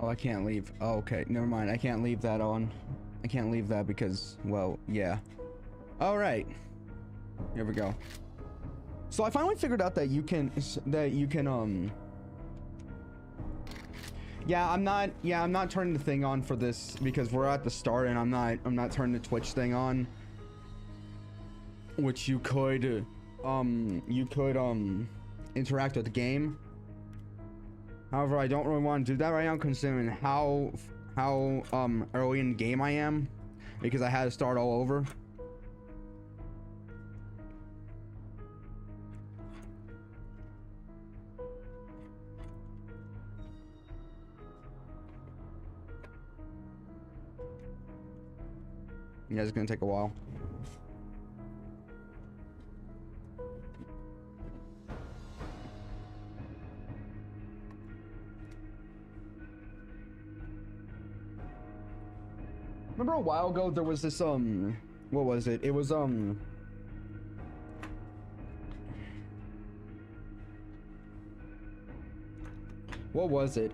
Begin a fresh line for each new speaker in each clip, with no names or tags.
Oh, I can't leave. Oh, okay. Never mind. I can't leave that on. I can't leave that because, well, yeah. All right. Here we go. So I finally figured out that you can, yeah, I'm not turning the thing on for this because we're at the start and I'm not turning the Twitch thing on. Which you could interact with the game. However, I don't really want to do that right now considering how early in the game I am, because I had to start all over. Yeah, it's gonna take a while. Remember a while ago there was this what was it? It was what was it?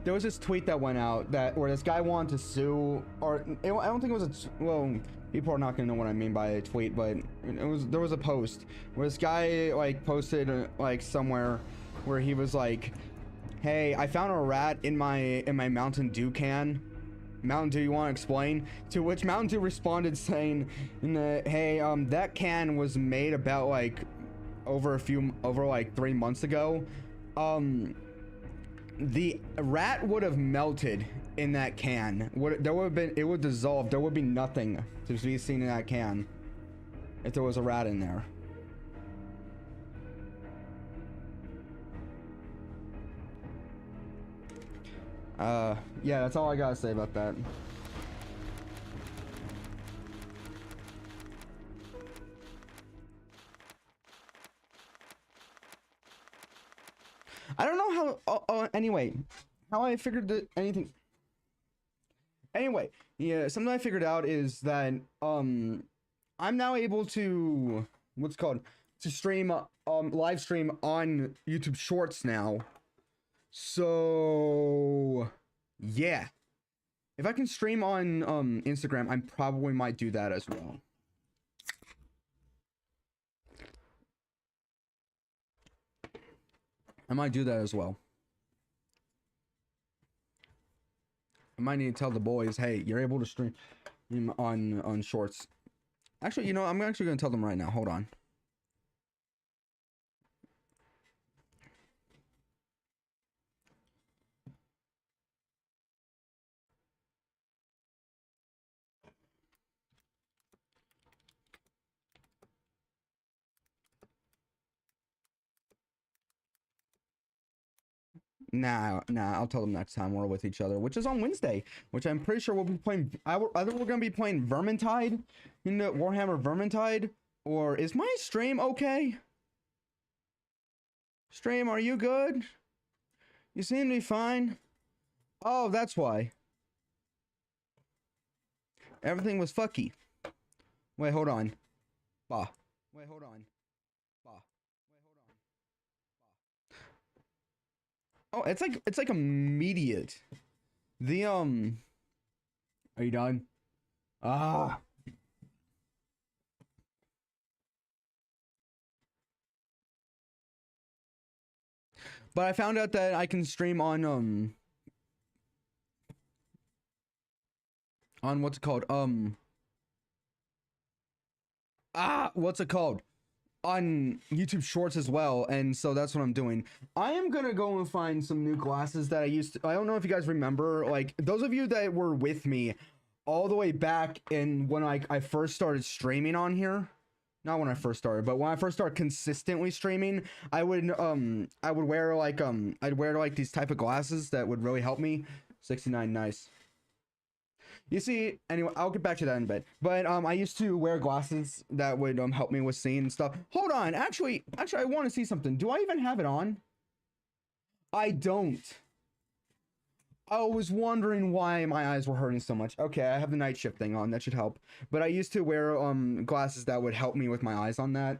There was this tweet that went out that where this guy wanted to sue, or I don't think it was a, well, people are not gonna know what I mean by a tweet, but there was a post where this guy like posted like somewhere where he was like, hey, I found a rat in my Mountain Dew can. Mountain Dew, you want to explain? To which Mountain Dew responded saying, hey, that can was made about like over like 3 months ago. The rat would have melted in that can. It would dissolve. There would be nothing to be seen in that can if there was a rat in there. Yeah, that's all I gotta say about that. I don't know how, anyway, how I figured that anything. Anyway, yeah, something I figured out is that, I'm now able to, what's it called, to stream, live stream on YouTube Shorts now. So, yeah. If I can stream on, Instagram, I probably might do that as well. I might do that as well. I might need to tell the boys, hey, you're able to stream on Shorts. Actually, you know, I'm actually going to tell them right now. Hold on. Nah, I'll tell them next time we're with each other, which is on Wednesday, which I'm pretty sure we'll be playing. Either we're going to be playing Vermintide, you know, Warhammer Vermintide, or is my stream okay? Stream, are you good? You seem to be fine. Oh, that's why. Everything was fucky. Wait, hold on. Bah. Wait, hold on. Bah. Wait, hold on. Bah. Oh, it's like immediate. The are you done? Ah. But I found out that I can stream on what's it called? What's it called? On YouTube Shorts as well, and so that's what I'm doing. I am gonna go and find some new glasses that I used to. I don't know if you guys remember, like those of you that were with me all the way back in when I first started streaming on here. Not when I first started, but when I first started consistently streaming, I would wear like I'd wear like these type of glasses that would really help me. 69, nice. You see, anyway, I'll get back to that in a bit. But I used to wear glasses that would help me with seeing and stuff. Hold on, actually, I want to see something. Do I even have it on? I don't. I was wondering why my eyes were hurting so much. Okay, I have the night shift thing on. That should help. But I used to wear glasses that would help me with my eyes on that.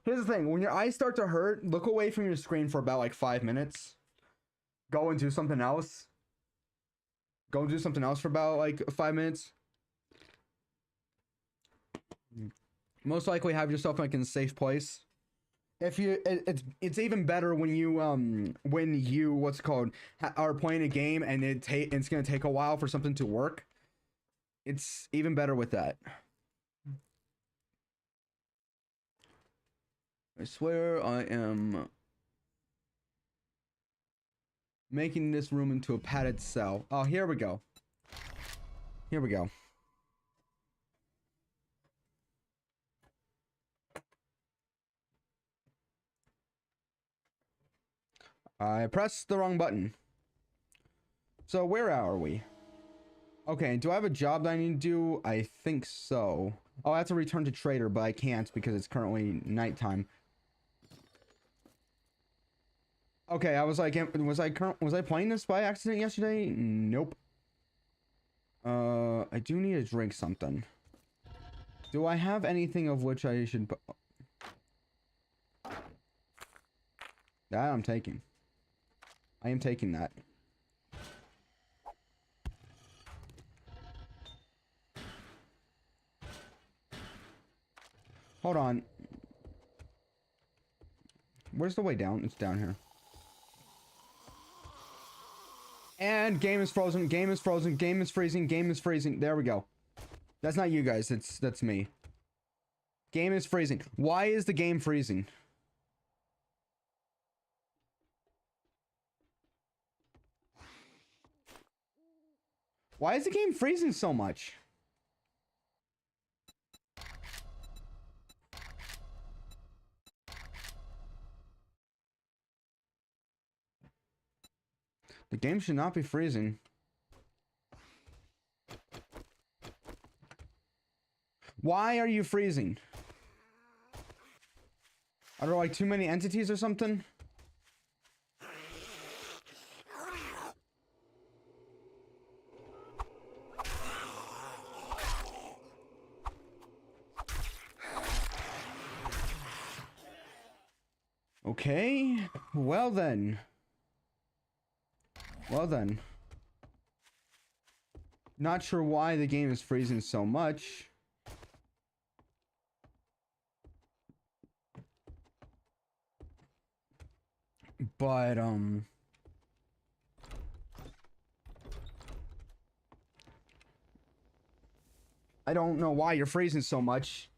Here's the thing. When your eyes start to hurt, look away from your screen for about like 5 minutes. Go and do something else. Go and do something else for about like 5 minutes. Most likely have yourself like in a safe place. If you, it's even better when you what's it called, are playing a game and it's gonna take a while for something to work. It's even better with that. I swear I am making this room into a padded cell. Oh, here we go. Here we go. I pressed the wrong button. So where are we? Okay, do I have a job that I need to do? I think so. Oh, I have to return to Trader, but I can't because it's currently nighttime. Okay, I was like, was I playing this by accident yesterday? Nope. I do need to drink something. Do I have anything of which I should... That I'm taking. I am taking that. Hold on. Where's the way down? It's down here. And game is frozen. Game is frozen. Game is freezing. Game is freezing. There we go. That's not you guys. That's me. Game is freezing. Why is the game freezing? Why is the game freezing so much? The game should not be freezing. Why are you freezing? Are there like too many entities or something? Okay, well then. Well then. Not sure why the game is freezing so much. But, I don't know why you're freezing so much.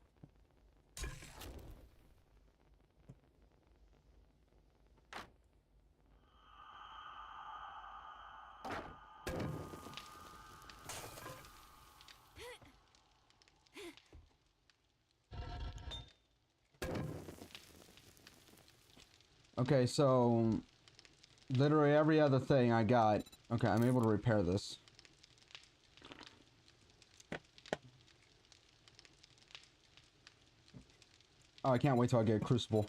Okay, so literally every other thing I got. Okay, I'm able to repair this. Oh, I can't wait till I get a crucible.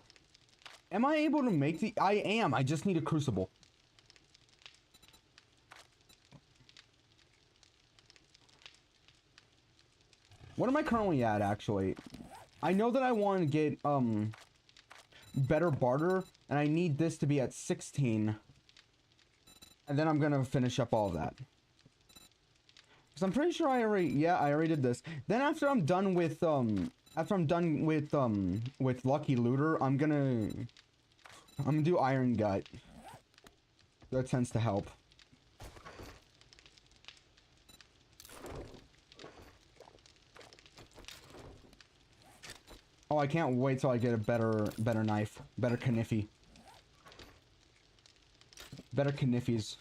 Am I able to make the... I am. I just need a crucible. What am I currently at, actually? I know that I want to get, better barter, and I need this to be at 16. And then I'm gonna finish up all of that. Because I'm pretty sure I already... Yeah, I already did this. Then after I'm done with, with Lucky Looter, I'm gonna do Iron Gut. That tends to help. Oh, I can't wait till I get a better knife. Better Kniffy. Better Kniffys.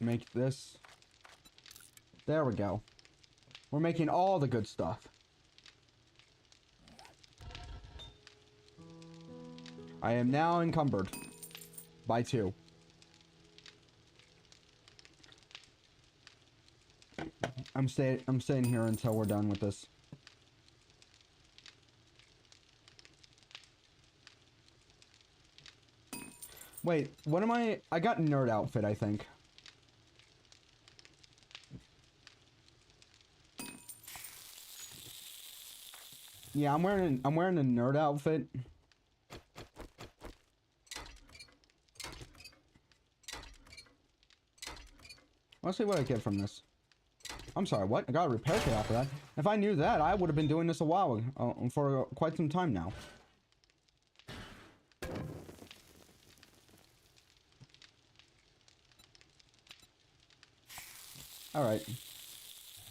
Make this. There we go. We're making all the good stuff. I am now encumbered by 2. I'm staying here until we're done with this. Wait, what am I got nerd outfit, I think. Yeah, I'm wearing a nerd outfit. Let's see what I get from this. I'm sorry, what? I got a repair kit after that. If I knew that, I would have been doing this a while ago, for quite some time now. Alright.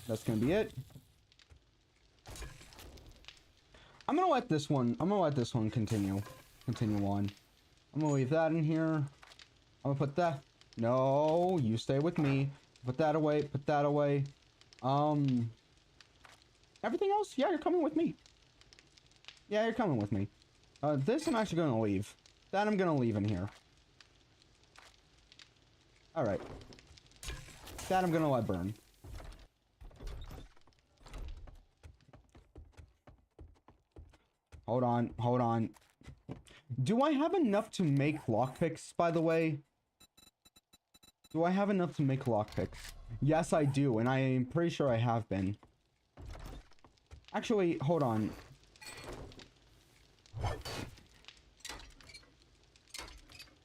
That's gonna be it. I'm gonna let this one continue on. I'm gonna leave that in here. I'm gonna put that. No, you stay with me. Put that away, put that away. Everything else? Yeah, you're coming with me. Yeah, you're coming with me. This I'm actually gonna leave. That I'm gonna leave in here. Alright. That I'm gonna let burn. Hold on, hold on. Do I have enough to make lockpicks, by the way? Do I have enough to make lockpicks? Yes, I do, and I am pretty sure I have been. Actually, hold on.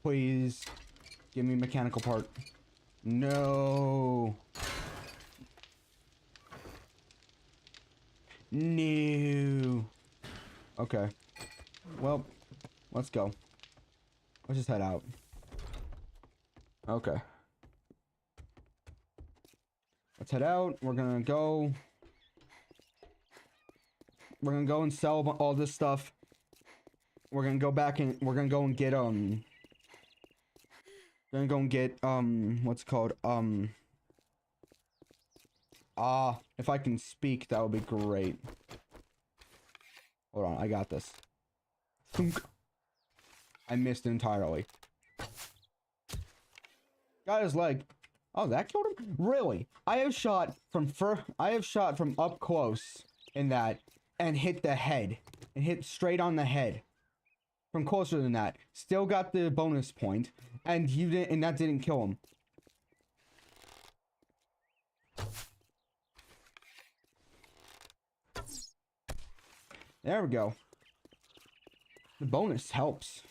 Please, give me a mechanical part. No. No. Okay. Well, let's go. Let's just head out. Okay. Let's head out. We're gonna go and sell all this stuff. We're gonna go back and we're gonna go and get what's it called? If I can speak, that would be great. Hold on, I got this. Thunk. I missed entirely. Got his leg. Oh, that killed him? Really? I have shot from up close in that and hit the head. And hit straight on the head. From closer than that. Still got the bonus point. And that didn't kill him. There we go. The bonus helps.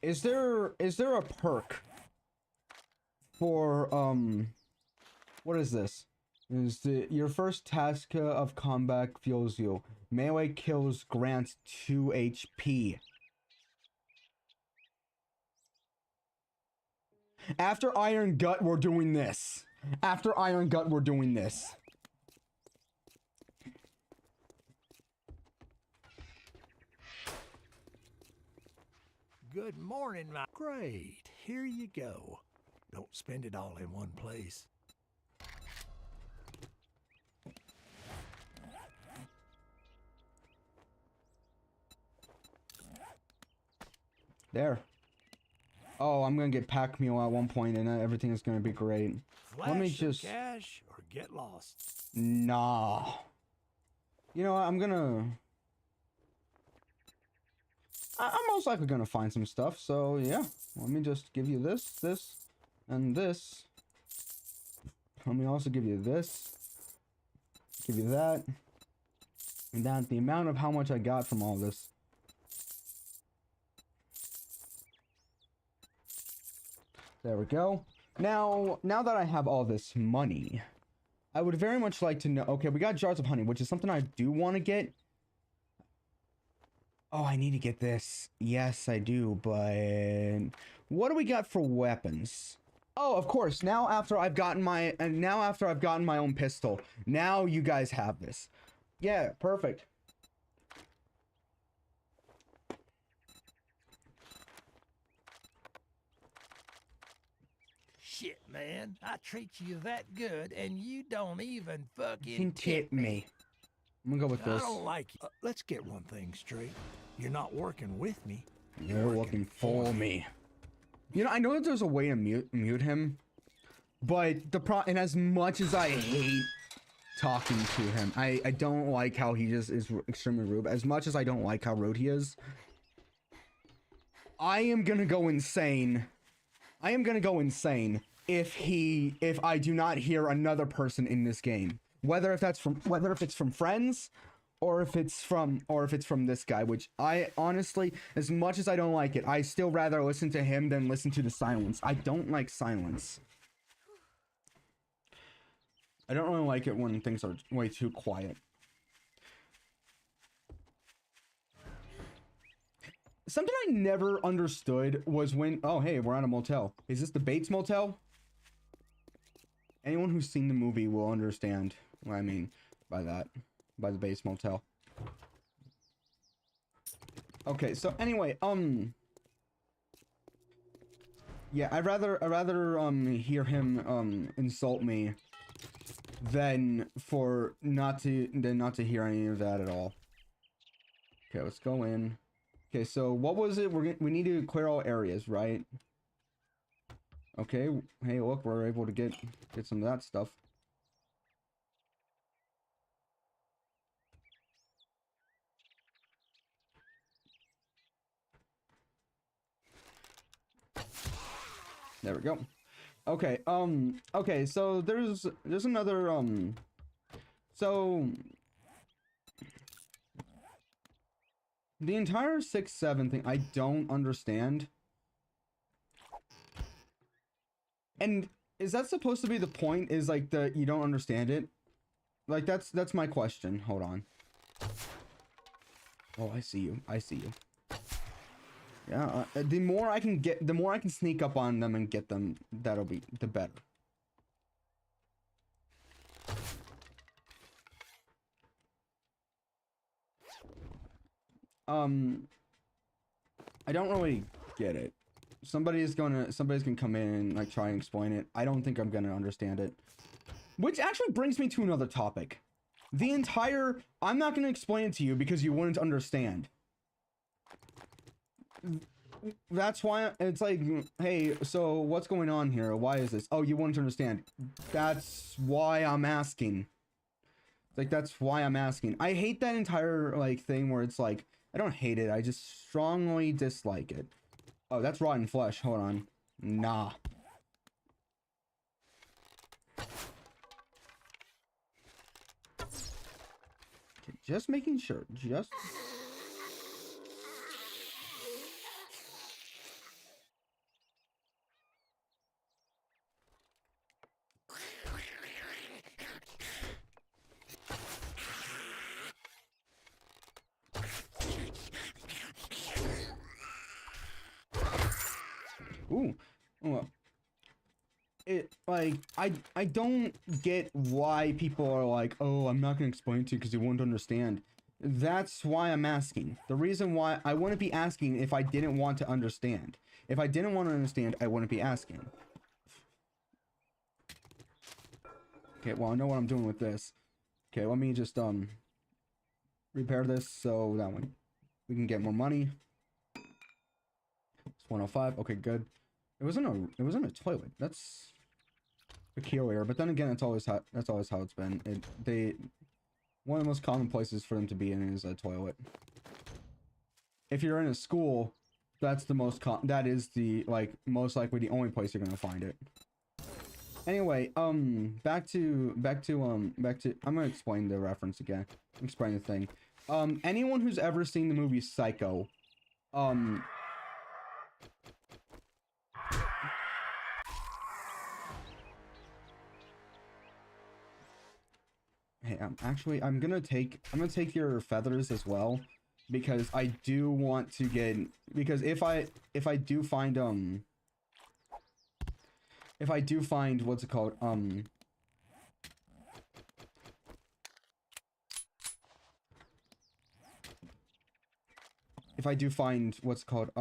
Is there a perk for what is this? Your first task of combat fuels you. Melee kills grants 2 HP. After Iron Gut, we're doing this. After Iron Gut, we're doing this.
Good morning, my... Great, here you go. Don't spend it all in one place.
There. Oh, I'm gonna get pack mule at one point, and everything is gonna be great. Let me just
cash or get lost.
Nah. You know what? I'm most likely gonna find some stuff. So yeah, let me just give you this, and this. Let me also give you this. Give you that. And that's the amount of how much I got from all this. There we go. Now that I have all this money, I would very much like to know... Okay, we got jars of honey, which is something I do want to get. Oh, I need to get this. Yes, I do, but... What do we got for weapons? Oh, of course. Now after I've gotten my own pistol, now you guys have this. Yeah, perfect.
Shit, man. I treat you that good, and you don't even
You
fucking
can tip me. I'm gonna go with
I
this.
don't like you. Let's get one thing straight. You're not working with me.
You're working for me. You know, I know that there's a way to mute him, but and as much as I hate talking to him, I don't like how he just is extremely rude. As much as I don't like how rude he is, I am gonna go insane. I am gonna go insane if I do not hear another person in this game. Whether if it's from friends or if it's from this guy, which I honestly, as much as I don't like it, I still rather listen to him than listen to the silence. I don't like silence. I don't really like it when things are way too quiet. Something I never understood was when, oh hey, we're on a motel. Is this the Bates Motel? Anyone who's seen the movie will understand what I mean by that. By the Bates Motel. Okay, so anyway, yeah, I'd rather hear him insult me than not to hear any of that at all. Okay, let's go in. Okay, so what was it? We need to clear all areas, right? Okay, hey, look, we're able to get some of that stuff. There we go. Okay, okay, so there's another, so the entire 6-7 thing, I don't understand. And is that supposed to be the point? Is like you don't understand it? Like that's my question. Hold on. Oh, I see you. I see you. Yeah, the more I can sneak up on them and get them, that'll be the better. I don't really get it. Somebody's gonna come in and like try and explain it. I don't think I'm gonna understand it. Which actually brings me to another topic. I'm not gonna explain it to you because you wouldn't understand. That's why it's like, hey, so what's going on here? Why is this? Oh, you wouldn't understand. That's why I'm asking. Like, that's why I'm asking. I hate that entire like thing where it's like, I don't hate it, I just strongly dislike it. Oh, that's rotten flesh. Hold on. Nah. Okay, just making sure. Just... Ooh. Well, I don't get why people are like, oh, I'm not gonna explain to you because you won't understand. That's why I'm asking. The reason why I wouldn't be asking if I didn't want to understand. If I didn't want to understand, I wouldn't be asking. Okay, well, I know what I'm doing with this. Okay, let me just repair this so that way we can get more money. It's 105. Okay, good. It wasn't a toilet. That's peculiar, but then again, that's always how it's been. One of the most common places for them to be in is a toilet. If you're in a school, that's the most that is the most likely the only place you're gonna find it. Anyway, back to I'm gonna explain the reference again. Explain the thing. Anyone who's ever seen the movie Psycho, hey, I'm gonna take your feathers as well, because I do want to get, because if I do find if I do find, what's it called, if I do find, what's it called,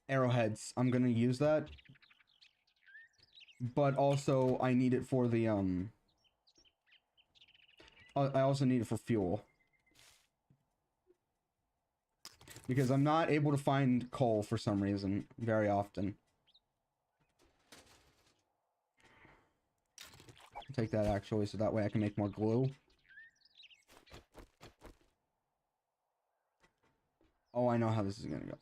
arrowheads, I'm gonna use that. But also, I need it for the, I also need it for fuel. Because I'm not able to find coal for some reason, very often. Take that actually, so that way I can make more glue. Oh, I know how this is gonna go.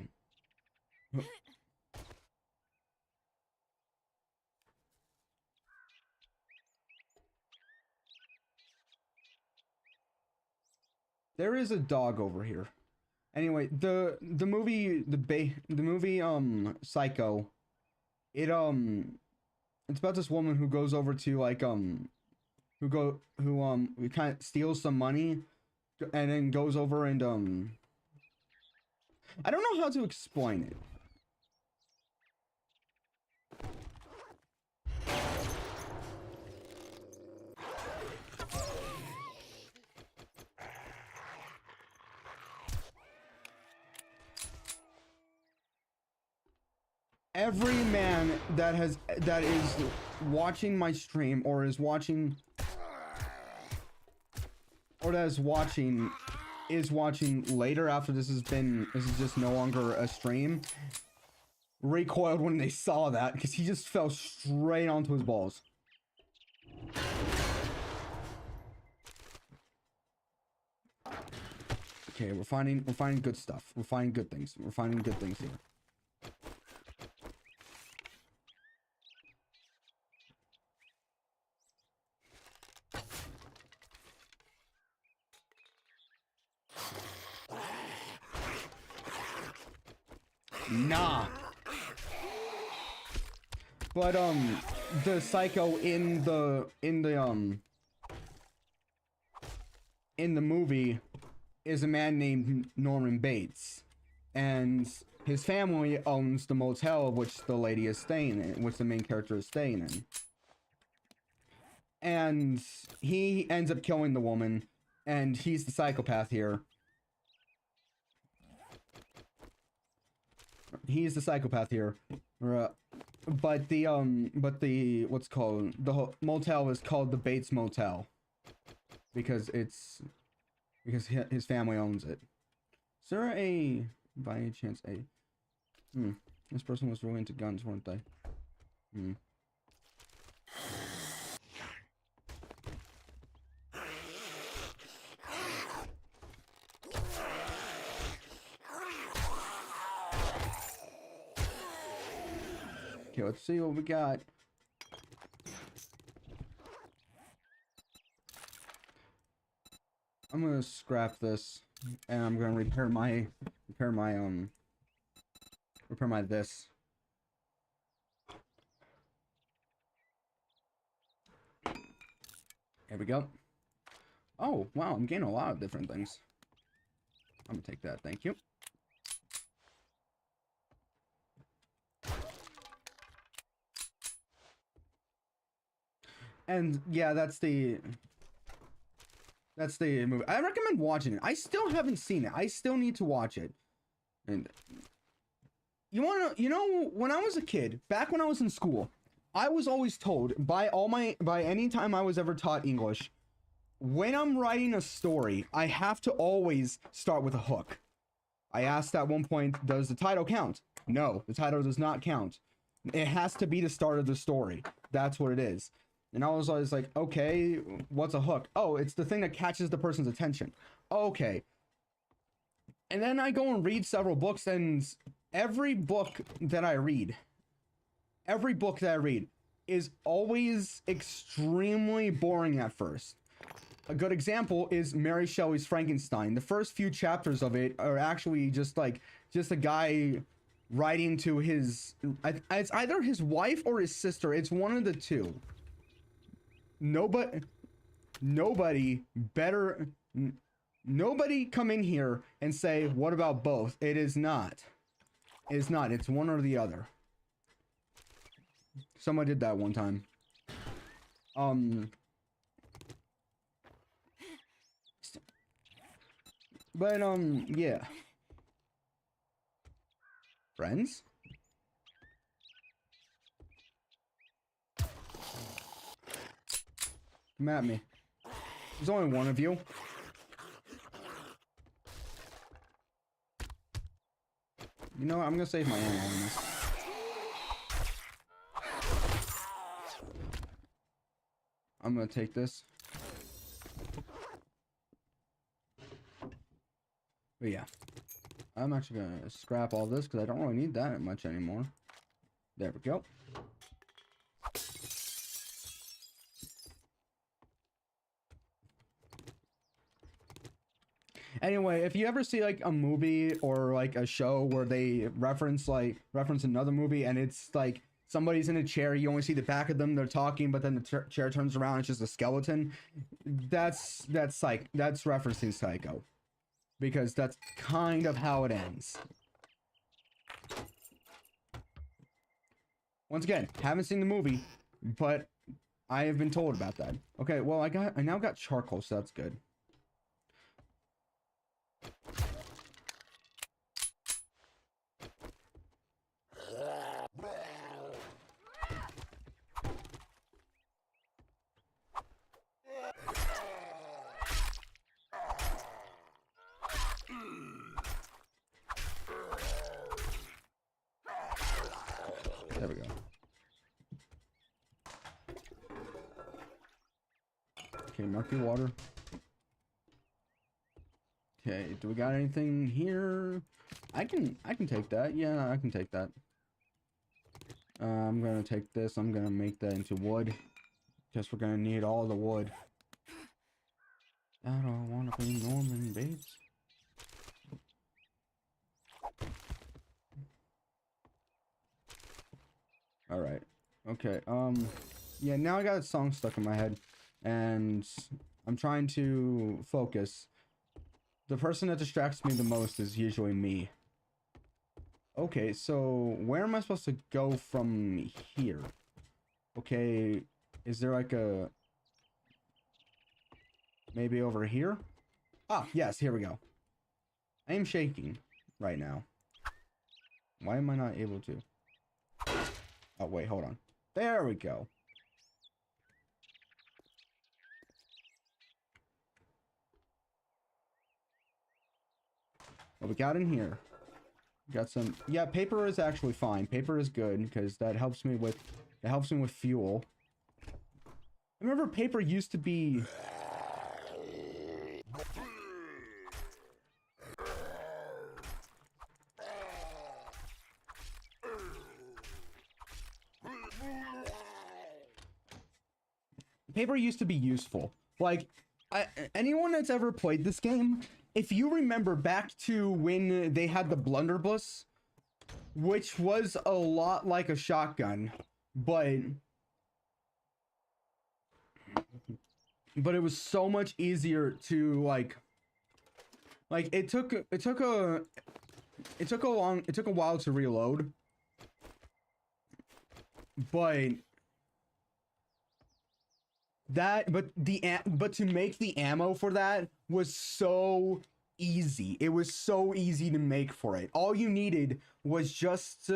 There is a dog over here. Anyway, the movie Psycho, it's about this woman who goes over to like who kind of steals some money and then goes over and I don't know how to explain it. Every man that is watching my stream or is watching later after this is just no longer a stream, recoiled when they saw that because he just fell straight onto his balls. Okay, we're finding good stuff. We're finding good things. We're finding good things here. Nah. But the Psycho in the movie is a man named Norman Bates, and his family owns the motel which the lady is staying in, which the main character is staying in. And he ends up killing the woman, and he's the psychopath here. He's the psychopath here. But the what's called, the motel is called the Bates Motel because his family owns it. Is there by any chance this person was really into guns, weren't they? Okay, let's see what we got. I'm gonna scrap this, and I'm gonna repair my this. Here we go. Oh, wow, I'm getting a lot of different things. I'm gonna take that, thank you. And yeah, that's the movie. I recommend watching it. I still haven't seen it. I still need to watch it. And you know, when I was a kid, back when I was in school, I was always told by any time I was ever taught English, when I'm writing a story, I have to always start with a hook. I asked at one point, does the title count? No, the title does not count. It has to be the start of the story. That's what it is. And I was always like, okay, what's a hook? Oh, it's the thing that catches the person's attention. Okay. And then I go and read several books, and every book that I read is always extremely boring at first. A good example is Mary Shelley's Frankenstein. The first few chapters of it are actually just a guy writing to it's either his wife or his sister. It's one of the two. Nobody come in here and say, what about both? It is not. It's not. It's one or the other. Someone did that one time. But, yeah. Friends? Come at me. There's only one of you. You know what? I'm gonna save my ammo on this. I'm gonna take this. But yeah. I'm actually gonna scrap all this because I don't really need that much anymore. There we go. Anyway, if you ever see like a movie or like a show where they reference another movie and it's like somebody's in a chair, you only see the back of them, they're talking, but then the chair turns around, it's just a skeleton. That's referencing Psycho, because that's kind of how it ends. Once again, haven't seen the movie, but I have been told about that. Okay, well I now got charcoal, so that's good. There we go. Okay, murky water. Okay, do we got anything here? I can take that. Yeah, I can take that. I'm gonna take this. I'm gonna make that into wood. Guess we're gonna need all the wood. I don't wanna be Norman Bates. Alright. Okay, yeah, now I got a song stuck in my head. And I'm trying to focus. The person that distracts me the most is usually me. Okay, so where am I supposed to go from here? Okay, is there like a... maybe over here? Ah, yes, here we go. I am shaking right now. Why am I not able to? Oh, wait, hold on. There we go. What we got in here? Got some... yeah, paper is actually fine. Paper is good because that helps me with... it helps me with fuel. I remember paper used to be... paper used to be useful. Like, anyone that's ever played this game, if you remember back to when they had the blunderbuss, which was a lot like a shotgun, but it was so much easier to like it took a while to reload, but to make the ammo for that was so easy. It was so easy to make for it. All you needed was just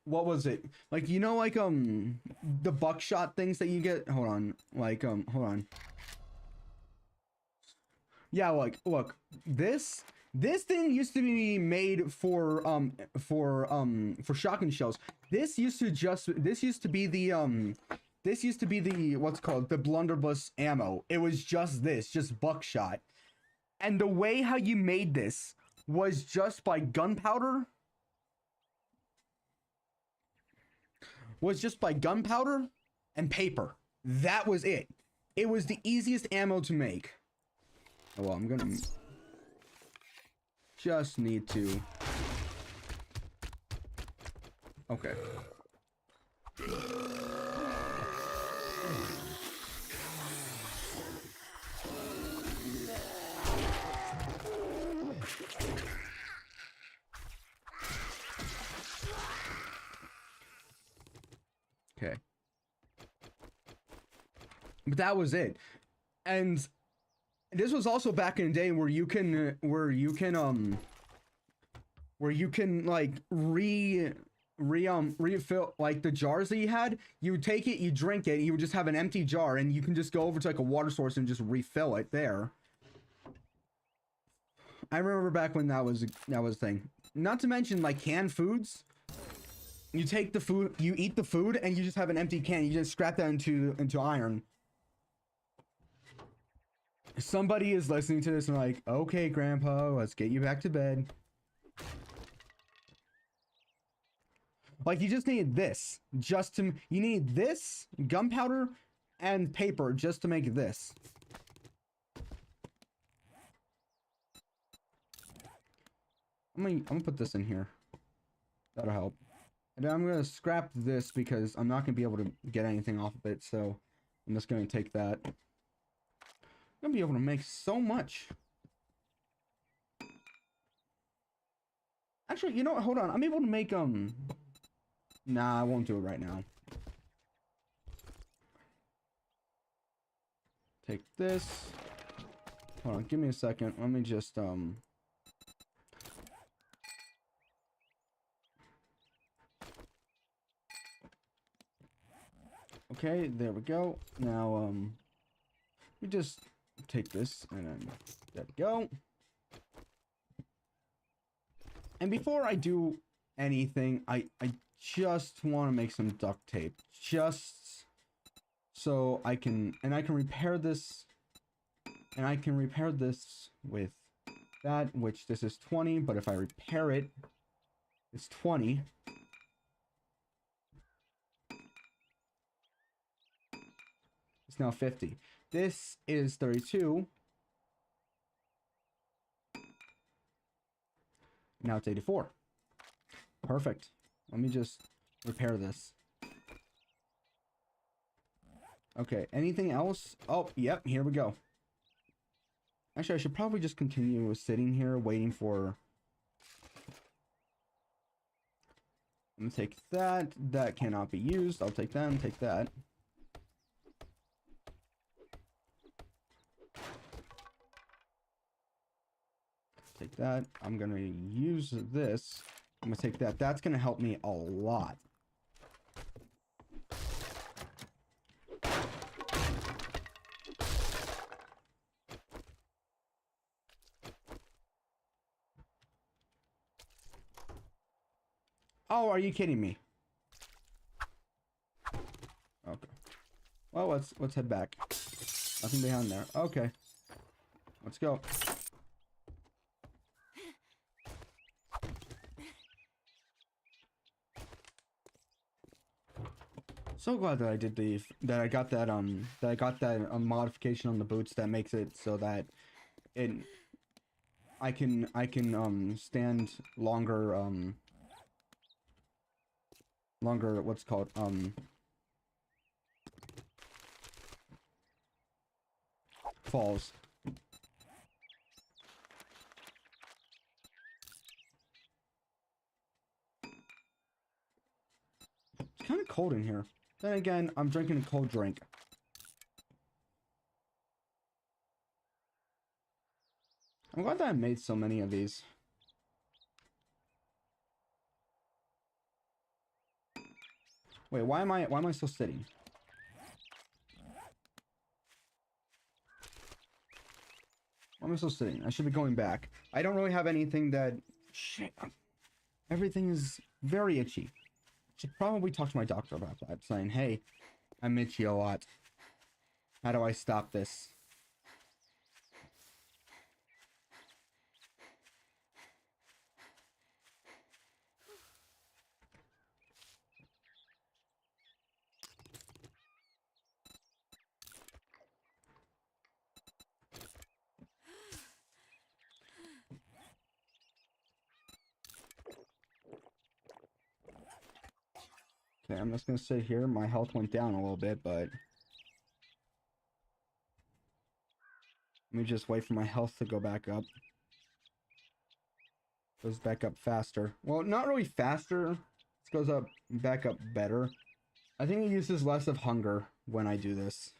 what was it? Like, you know, like the buckshot things that you get? Hold on. Like hold on. Yeah, like look, this thing used to be made for shotgun shells. This used to be the what's called the blunderbuss ammo. It was just buckshot. And the way how you made this was just by gunpowder. And paper. That was it. It was the easiest ammo to make. Oh, well, I'm gonna just need to... okay. Okay. but that was it. And this was also back in the day where you can like refill like the jars that you had. You would take it, you drink it, you would just have an empty jar, and you can just go over to like a water source and just refill it there. I remember back when that was a thing. Not to mention like canned foods. You take the food, you eat the food, and you just have an empty can. You just scrap that into iron. Somebody is listening to this and like, okay, Grandpa, let's get you back to bed. Like, you just need this. You need this, gunpowder, and paper just to make this. I'm gonna put this in here. That'll help. And then I'm gonna scrap this because I'm not gonna be able to get anything off of it, so I'm just gonna take that. I'm gonna be able to make so much. Actually, you know what? Hold on. I'm able to make Nah, I won't do it right now. Take this. Hold on, give me a second. Let me just okay, there we go. Now we just take this and then there we go. And before I do anything, I just want to make some duct tape, just so I can repair this, and I can repair this with that, which this is 20, but if I repair it, it's 20. It's now 50. This is 32. Now it's 84. Perfect. Let me just repair this. Okay, anything else? Oh, yep, here we go. Actually, I should probably just continue sitting here waiting for... I'm gonna take that. That cannot be used. I'll take that and take that. Take that. I'm gonna use this. I'm gonna take that. That's gonna help me a lot. Oh, are you kidding me? Okay. Well, let's head back. Nothing behind there. Okay. Let's go. So glad that I did that I got that modification on the boots that makes it so that I can stand longer what's called falls. It's kind of cold in here. Then again, I'm drinking a cold drink. I'm glad that I made so many of these. Wait, why am I still sitting? Why am I still sitting? I should be going back. I don't really have anything that... Shit. Everything is very itchy. Should probably talk to my doctor about that, saying, hey, I'm itchy a lot. How do I stop this? Okay, I'm just gonna sit here. My health went down a little bit, but let me just wait for my health to go back up. Goes back up faster. Well, not really faster. It goes up back up better. I think it uses less of hunger when I do this.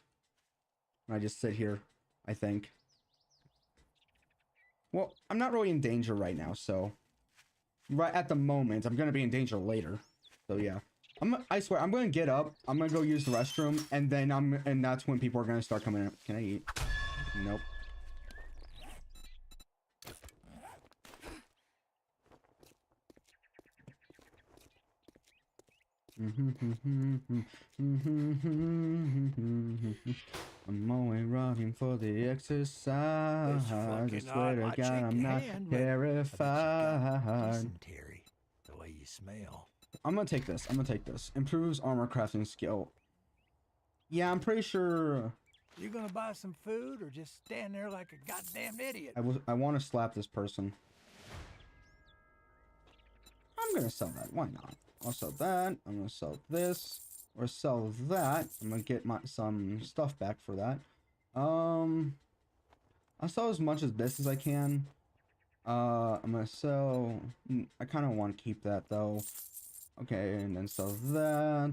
when I just sit here, I think. Well, I'm not really in danger right now, so... Right at the moment, I'm gonna be in danger later. So yeah. I swear, I'm gonna get up, I'm gonna go use the restroom, and then and that's when people are gonna start coming up. Can I eat? Nope. I'm always running for the exercise. I swear to God, I'm not terrified.
Terry, the way you smell.
I'm gonna take this. I'm gonna take this. Improves armor crafting skill. Yeah, I'm pretty sure.
You gonna buy some food or just stand there like a goddamn idiot?
I want to slap this person. I'm gonna sell that. Why not? I'll sell that. I'm gonna sell this or sell that. I'm gonna get some stuff back for that. I'll sell as much of this as I can. I'm gonna sell. I kind of want to keep that though. Okay, and then sell that.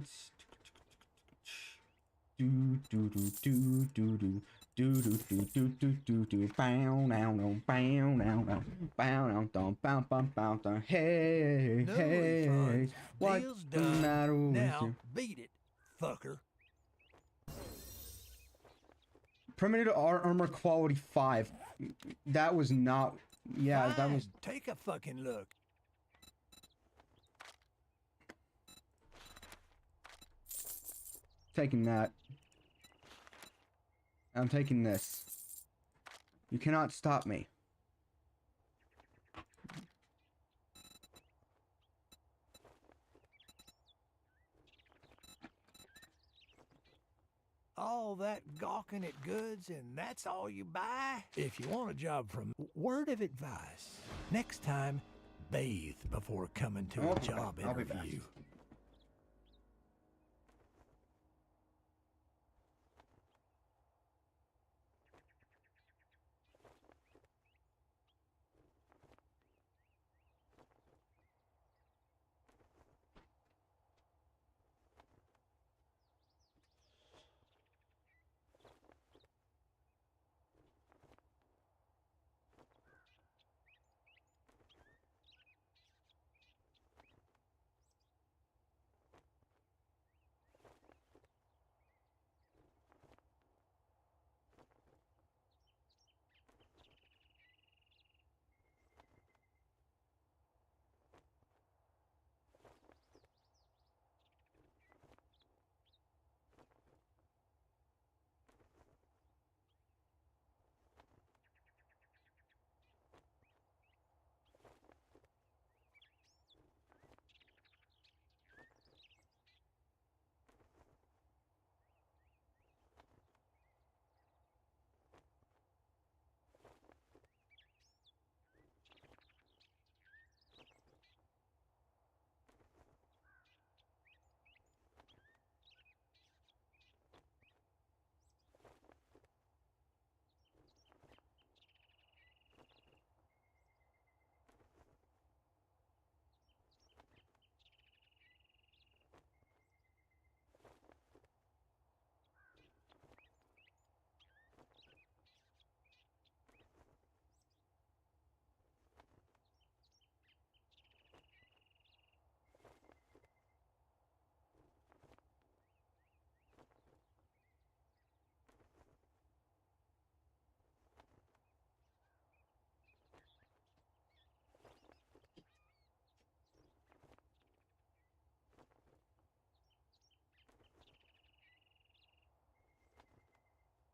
Do do do do do do. Do do do do do do do. Bow now no bow now no bow now don't bow bow bow down. Hey
No
hey,
refunds.
what
Deal's
the
done.
matter with
Now
you?
beat it, fucker.
Primitive armor quality 5. That was not. Yeah, that was.
Fine, take a fucking look.
Taking that. I'm taking this. You cannot stop me.
All that gawking at goods and that's all you buy? If you want a job from word of advice, next time, bathe before coming to a job
I'll be back.
interview.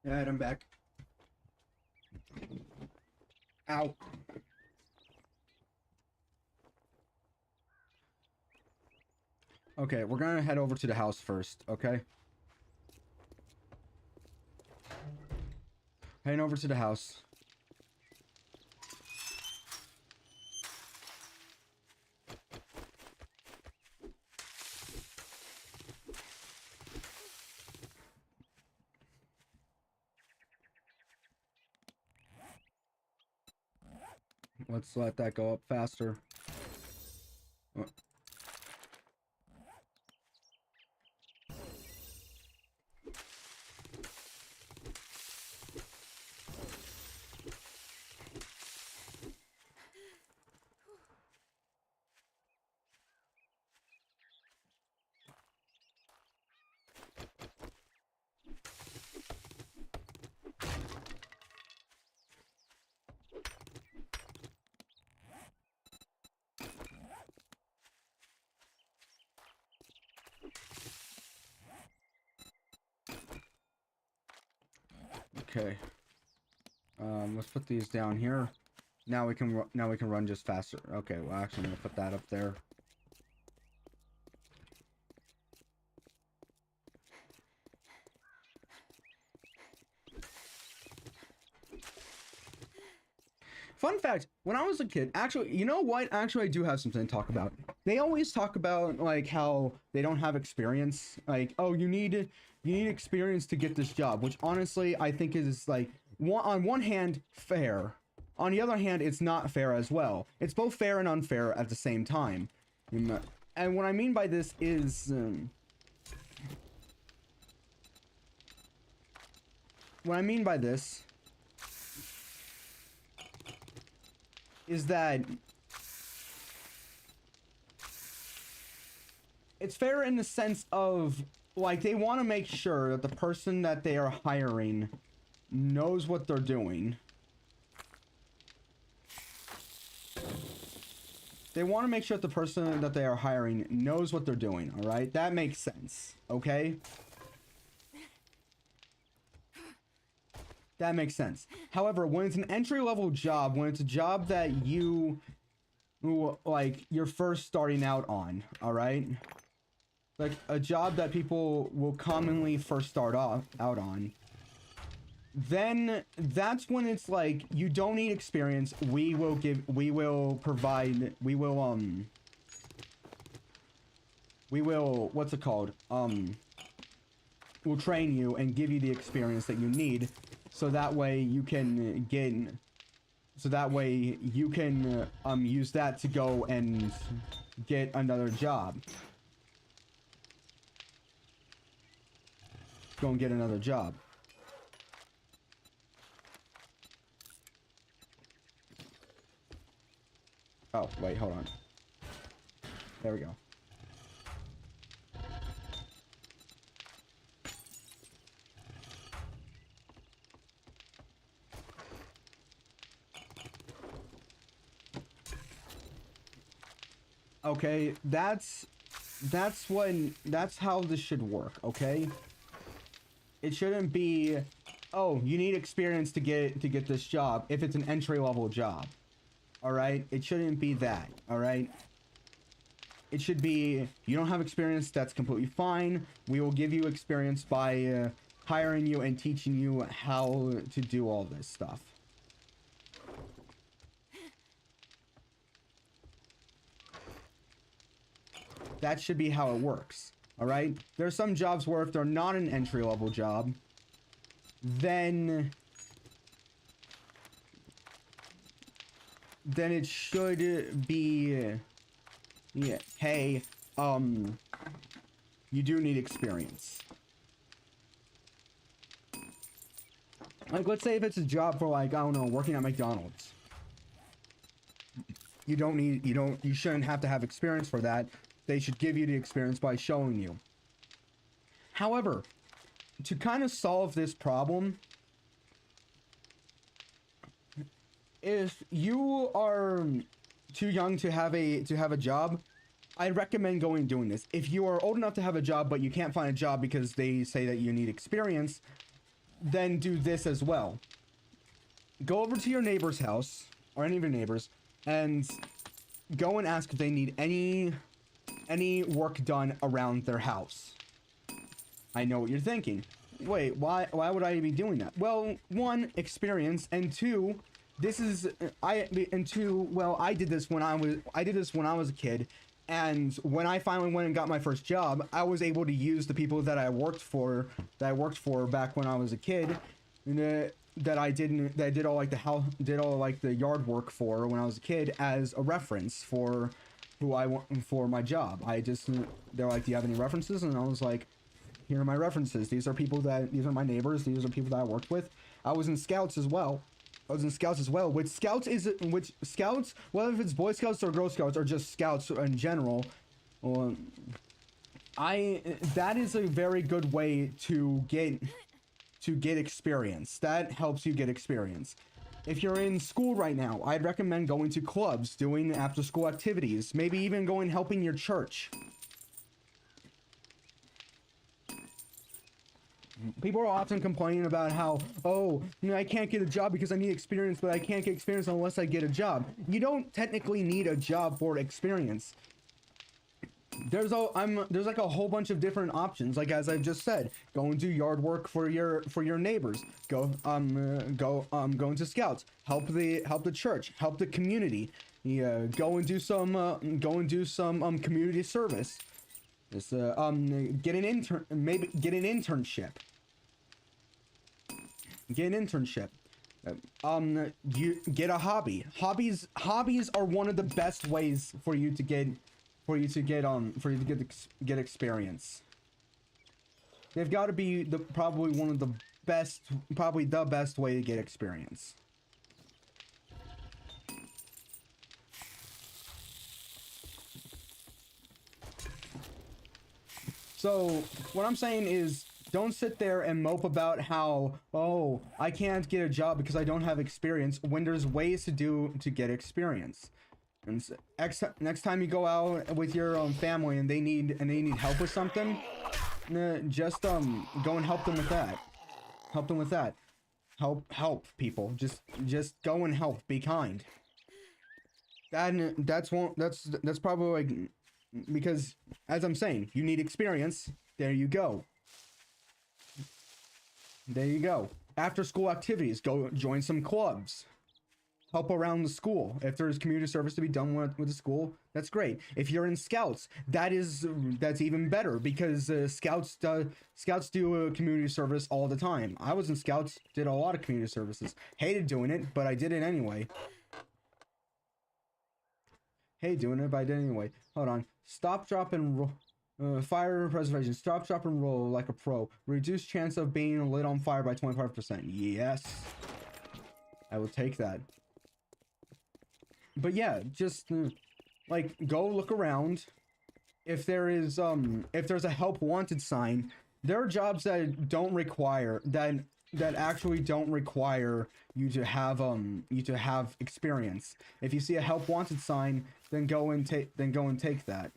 Alright, I'm back. Ow. Okay, we're gonna head over to the house first, okay? Heading over to the house. Let's let that go up faster. Oh. Okay. Let's put these down here. Now we can run just faster. Okay, well actually I'm gonna put that up there. Fun fact, when I was a kid, actually, you know what? Actually, I do have something to talk about. They always talk about like how they don't have experience. Like, oh, you need experience to get this job, which honestly I think is like on one hand fair. On the other hand, it's not fair as well. It's both fair and unfair at the same time. And what I mean by this is what I mean by this is that it's fair in the sense of like they want to make sure that the person that they are hiring knows what they're doing. They want to make sure that the person that they are hiring knows what they're doing, all right? That makes sense, okay? That makes sense. However, when it's an entry-level job, when it's a job that you, like, you're first starting out on, all right? Like, a job that people will commonly first start out on, then that's when it's like, you don't need experience. We will what's it called? We'll train you and give you the experience that you need. So that way you can use that to go and get another job. Go and get another job. Oh, wait, hold on. There we go. Okay, that's how this should work, okay? It shouldn't be, oh, you need experience to get this job if it's an entry-level job. All right? It shouldn't be that, all right? It should be, you don't have experience, that's completely fine. We will give you experience by hiring you and teaching you how to do all this stuff. That should be how it works, all right? There's some jobs where if they're not an entry-level job, then it should be, yeah, hey, you do need experience. Like, let's say if it's a job for, like, I don't know, working at McDonald's. You shouldn't have to have experience for that. They should give you the experience by showing you. However, to kind of solve this problem, if you are too young to have a job, I recommend going and doing this. If you are old enough to have a job but you can't find a job because they say that you need experience, then do this as well. Go over to your neighbor's house or any of your neighbors and go and ask if they need any work done around their house. I know what you're thinking. Wait, why would I be doing that? Well, one, experience, and two, I did this when I was a kid, and when I finally went and got my first job, I was able to use the people that I worked for back when I was a kid, that I did all the yard work for when I was a kid as a reference for who I want for my job. They're like, do you have any references? And I was like, here are my references. These are my neighbors. These are people that I worked with. I was in Scouts as well. Which Scouts, whether if it's Boy Scouts or Girl Scouts or just Scouts in general, that is a very good way to get experience. That helps you get experience. If you're in school right now, I'd recommend going to clubs, doing after-school activities, maybe even going helping your church. People are often complaining about how, oh, you know, I can't get a job because I need experience, but I can't get experience unless I get a job. You don't technically need a job for experience. There's like a whole bunch of different options. Like as I've just said, go and do yard work for your neighbors. Go into scouts. Help the church. Help the community. Yeah, go and do some community service. Just get an intern, maybe get an internship. Get an internship. You get a hobby. Hobbies are one of the best ways for you to get experience. They've got to be probably the best way to get experience. So what I'm saying is, don't sit there and mope about how, oh, I can't get a job because I don't have experience, when there's ways to get experience. And next time you go out with your family and they need help with something, just go and help them with that. Help them with that. Help people. Just go and help. Be kind. That's probably like, because as I'm saying, you need experience. There you go. There you go. After school activities, go join some clubs. Help around the school. If there's community service to be done with the school, that's great. If you're in scouts, that's even better, because scouts do community service all the time. I was in scouts, did a lot of community services. Hated doing it, but I did it anyway. Hold on. Stop, drop, and roll. Fire preservation. Stop, drop, and roll like a pro. Reduce chance of being lit on fire by 25%. Yes. I will take that. But yeah, just like go look around. If there's a help wanted sign, there are jobs that don't require that actually don't require you to have experience. If you see a help wanted sign, then go and take that.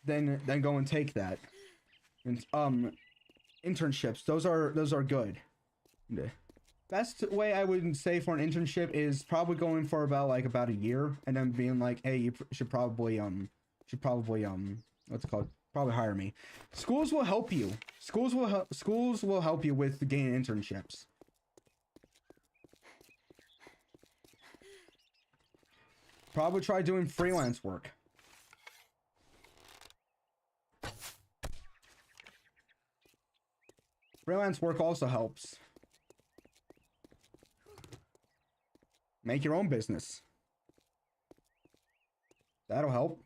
Then go and take that. And internships, those are good. Best way I would say for an internship is probably going for about a year, and then being like, hey, you should probably what's it called, probably hire me. Schools will help you. Schools will help you with gaining internships. Probably try doing freelance work. Freelance work also helps. Make your own business. That'll help.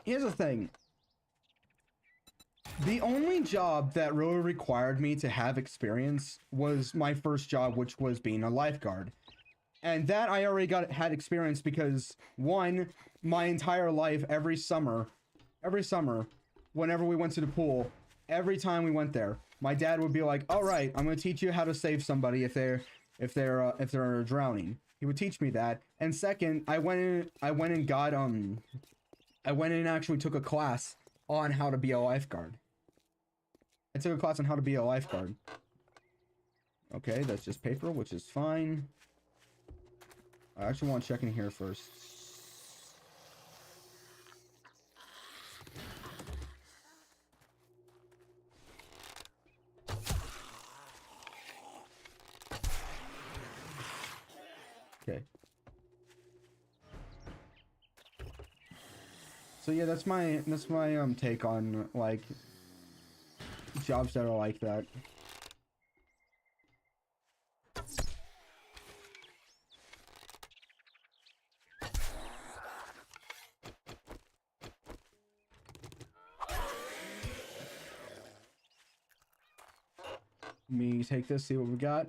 Here's the thing. The only job that really required me to have experience was my first job, which was being a lifeguard. And that I already had experience because, one, my entire life, every summer, whenever we went to the pool, every time we went there, my dad would be like, all right, I'm going to teach you how to save somebody if they're drowning. He would teach me that. And second, I went and actually took a class on how to be a lifeguard. I took a class on how to be a lifeguard. Okay, that's just paper, which is fine. I actually want to check in here first. Okay. So yeah, that's my take on like jobs that are like that. Let me take this, see what we got.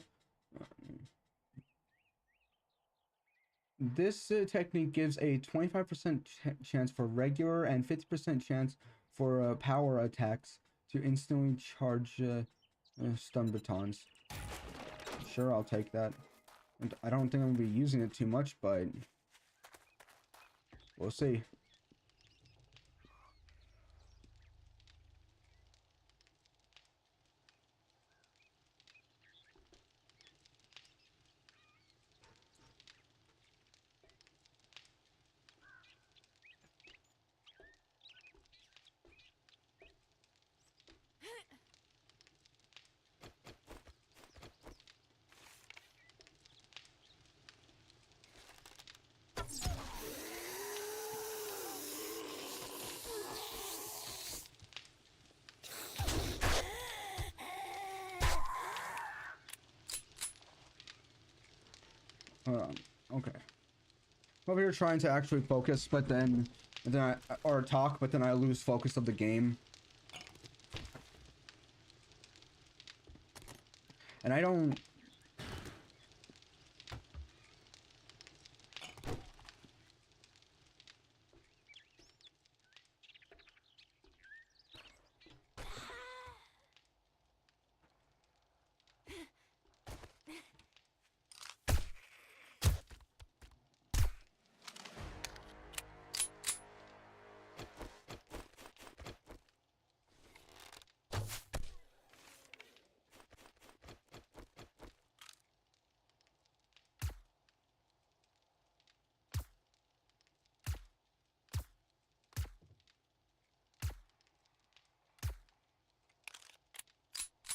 This technique gives a 25% chance for regular and 50% chance for power attacks to instantly charge stun batons. Sure, I'll take that. And I don't think I'm gonna be using it too much, but we'll see. Okay. Over here trying to actually focus, but then or talk, but then I lose focus of the game. And I don't...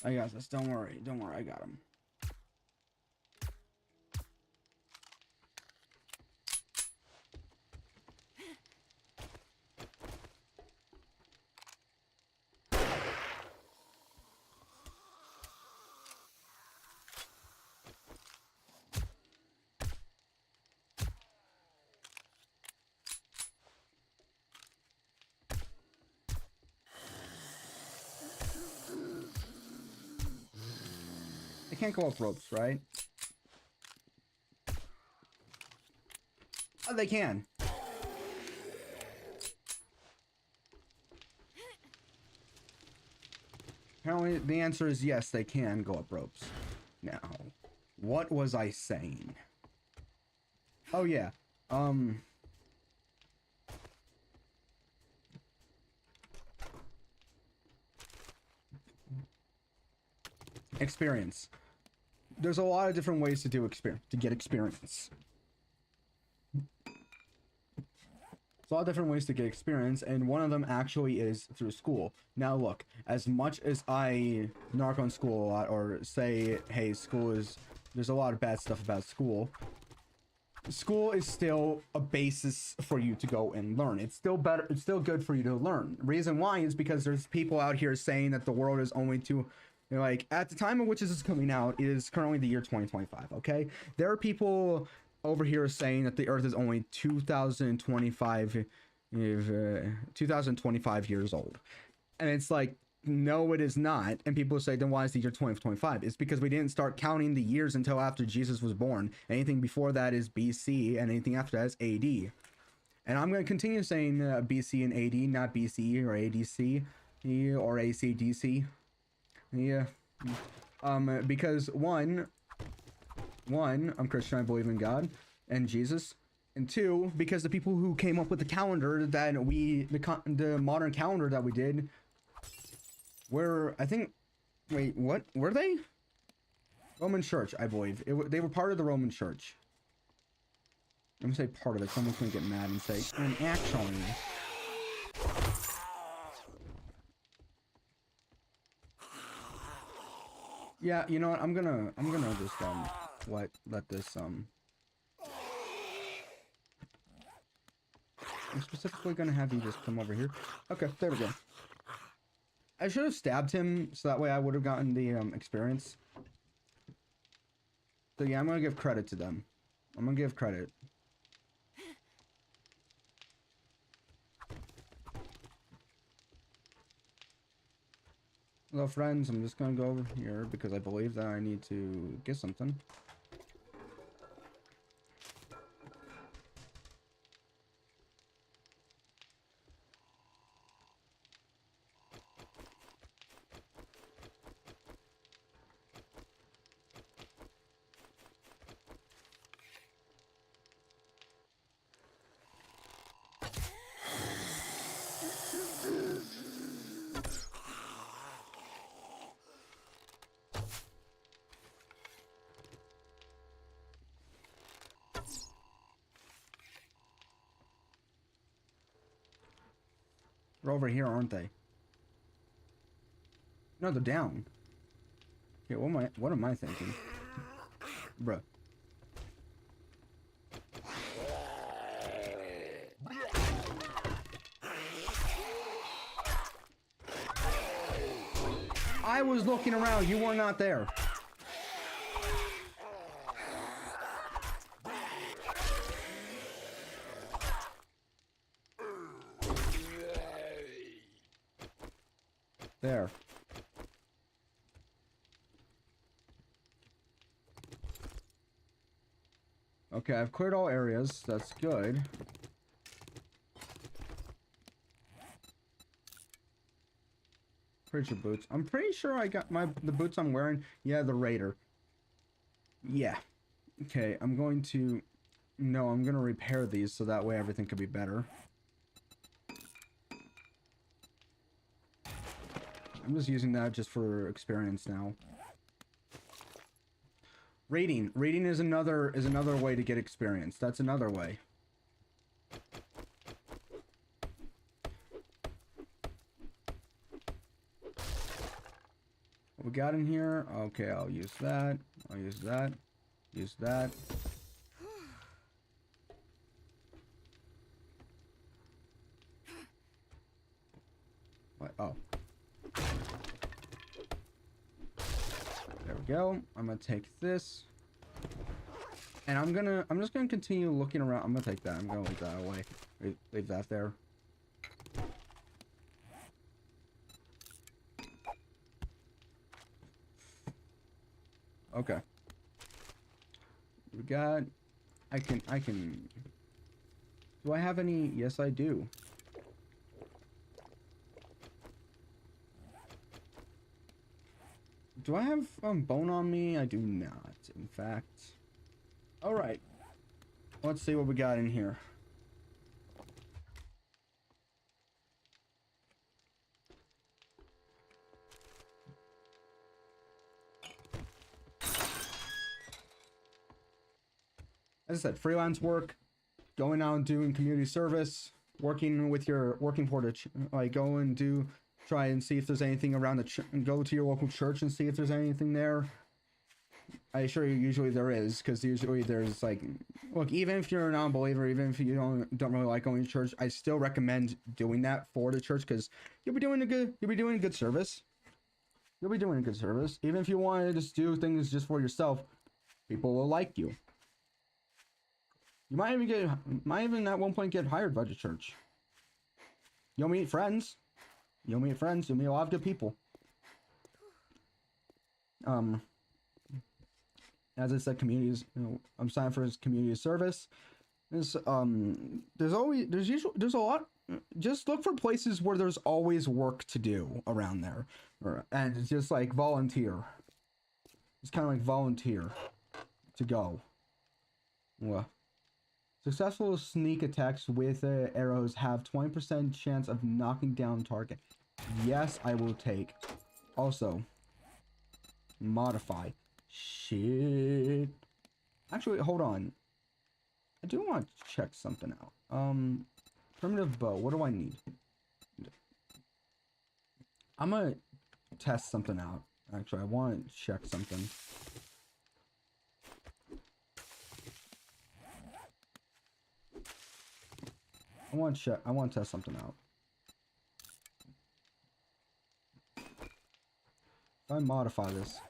I got this. Don't worry. Don't worry. I got him. They can't go up ropes, right? Oh, they can. Apparently, the answer is yes, they can go up ropes. Now, what was I saying? Oh, yeah. Experience. There's a lot of different ways to do to get experience. There's a lot of different ways to get experience, and one of them actually is through school. Now look, as much as I narc on school a lot, or say, hey, there's a lot of bad stuff about school. School is still a basis for you to go and learn. It's still good for you to learn. Reason why is because there's people out here saying that the world is only like, at the time of which this is coming out, it is currently the year 2025, okay? There are people over here saying that the Earth is only 2025 years old. And it's like, no, it is not. And people say, then why is the year 2025? It's because we didn't start counting the years until after Jesus was born. Anything before that is BC, and anything after that is AD. And I'm going to continue saying BC and AD, not BCE or ADC or ACDC. Yeah, because one, I'm Christian, I believe in God and Jesus, and two, because the people who came up with the calendar that the modern calendar that we did, were, I think, wait, what were they? Roman Church, I believe. They were part of the Roman Church. I'm gonna say part of it. Someone's gonna get mad and say, and actually. Yeah, you know what? I'm gonna just let this I'm specifically gonna have you just come over here. Okay, there we go. I should have stabbed him so that way I would have gotten the experience. So yeah, I'm gonna give credit to them. I'm gonna give credit. Hello friends, I'm just gonna go over here because I believe that I need to get something. They're over here, aren't they? No, they're down. Okay, what am I thinking? Bruh. I was looking around, you were not there. There. Okay, I've cleared all areas. That's good. Preacher boots. I'm pretty sure I got the boots I'm wearing. Yeah, the Raider. Yeah. Okay, I'm going to... No, I'm going to repair these so that way everything could be better. I'm just using that just for experience now. Raiding. Raiding is another way to get experience. That's another way. What we got in here? Okay, I'll use that. I'll use that. Use that. What? Oh. There we go. I'm gonna take this. And I'm just gonna continue looking around. I'm gonna take that. I'm gonna leave that away. Leave that there. Okay. We got... I can... Do I have any? Yes, I do. Do I have bone on me? I do not, in fact. Alright. Let's see what we got in here. As I said, freelance work, going out and doing community service, working for the like go and do, try and see if there's anything around the go to your local church and see if there's anything there. I assure you, usually there is, because usually there's like, look, even if you're a non-believer, even if you don't really like going to church, I still recommend doing that for the church, because you'll be doing a good service. You'll be doing a good service, even if you want to just do things just for yourself. People will like you. You might even at one point get hired by the church. You'll meet friends. You'll meet a lot of good people. As I said, communities, I'm signed for his community service. There's a lot. Just look for places where there's always work to do around there. And it's just like volunteer. It's kind of like volunteer to go. Well. Successful sneak attacks with arrows have 20% chance of knocking down target. Yes, I will take. Also, modify. Shit. Actually, hold on. I do want to check something out. Primitive bow. What do I need? I'm gonna test something out. Actually, I want to check something. I want to test something out. If I modify this.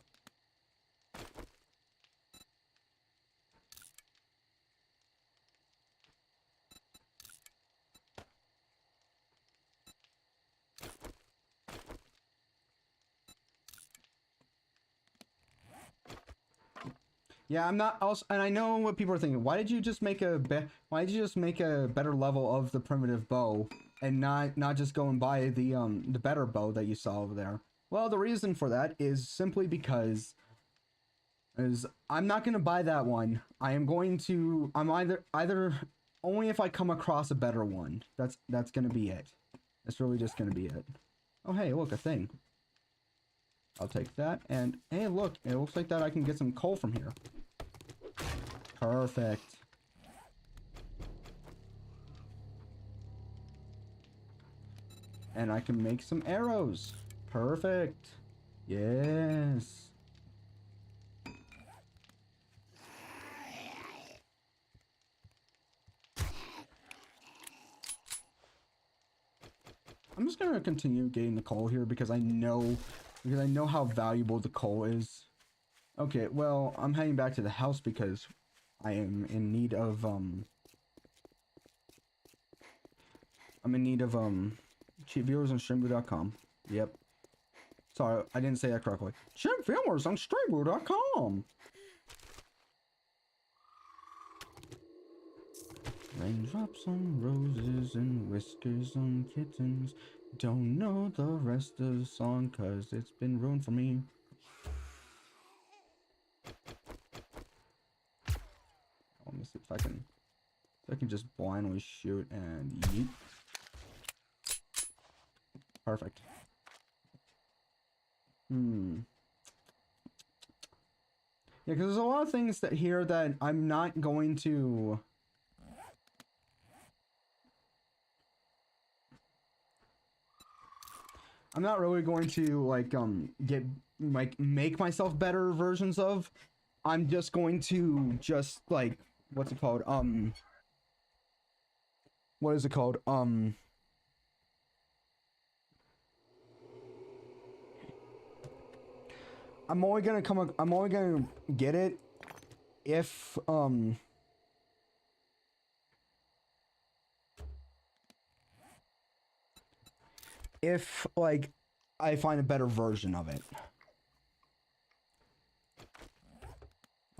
Yeah, I'm not also, and I know what people are thinking. Why did you just make a better level of the primitive bow and not just go and buy the better bow that you saw over there? Well, the reason for that is simply because I'm not going to buy that one. I'm either only if I come across a better one. That's going to be it. That's really just going to be it. Oh, hey, look, a thing. I'll take that, and hey, look, it looks like that I can get some coal from here. Perfect. And I can make some arrows. Perfect. Yes. I'm just gonna continue getting the coal here because I know how valuable the coal is. Okay, well, I'm heading back to the house because I am in need of cheap viewers on streamview.com. Yep. Sorry, I didn't say that correctly. Cheap viewers on streamview.com. Raindrops on roses and whiskers on kittens. Don't know the rest of the song cause it's been ruined for me. Let me see if I can just blindly shoot and yeet. Perfect. Yeah, because there's a lot of things that here that I'm not going to. I'm not really going to like make myself better versions of. I'm just going to just like what's it called? What is it called? I'm only gonna get it if like I find a better version of it.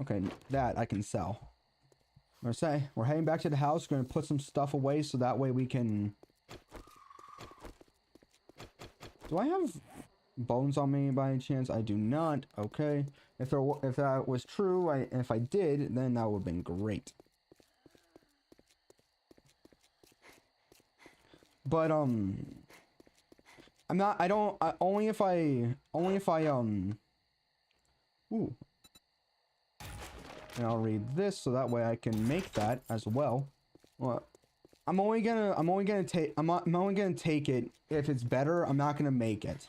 Okay, that I can sell. We're heading back to the house. We're gonna put some stuff away so that way we can. Do I have bones on me by any chance? I do not. Okay, if that was true, if I did, then that would have been great. But only if I ooh. And I'll read this so that way I can make that as well. Well, I'm only gonna take it if it's better. I'm not gonna make it.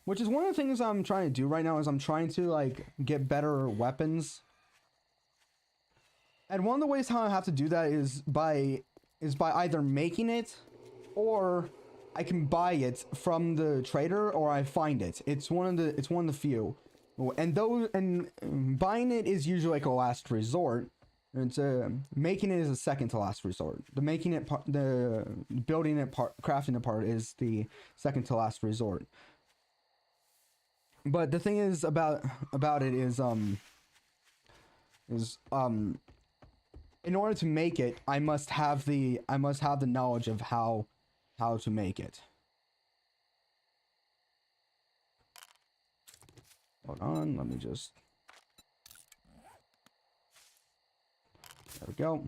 Which is one of the things I'm trying to do right now is I'm trying to like get better weapons. And one of the ways how I have to do that is by either making it or I can buy it from the trader or I find it. It's one of the few. And buying it is usually like a last resort. It's making it is a second to last resort. The making it part, the building it part, crafting it part is the second to last resort. But the thing is about it is in order to make it, I must have the knowledge of how to make it. Hold on, let me just. There we go.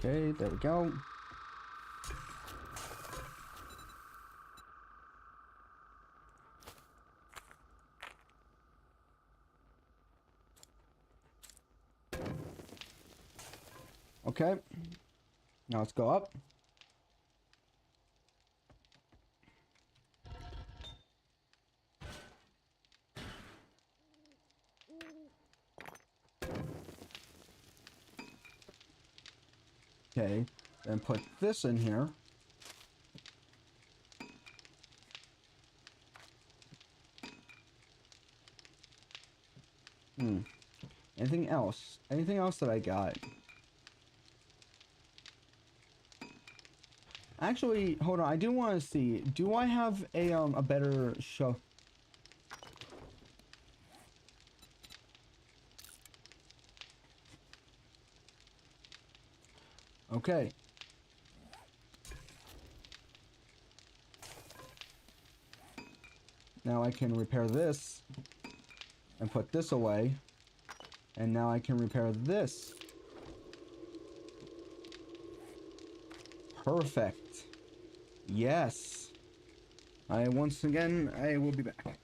Okay, there we go. Okay, now let's go up. Okay, then put this in here. Anything else? Anything else that I got? Actually, hold on. I do want to see. Do I have a better show? Okay. Now I can repair this and put this away. And now I can repair this. Perfect. Yes. Once again, I will be back.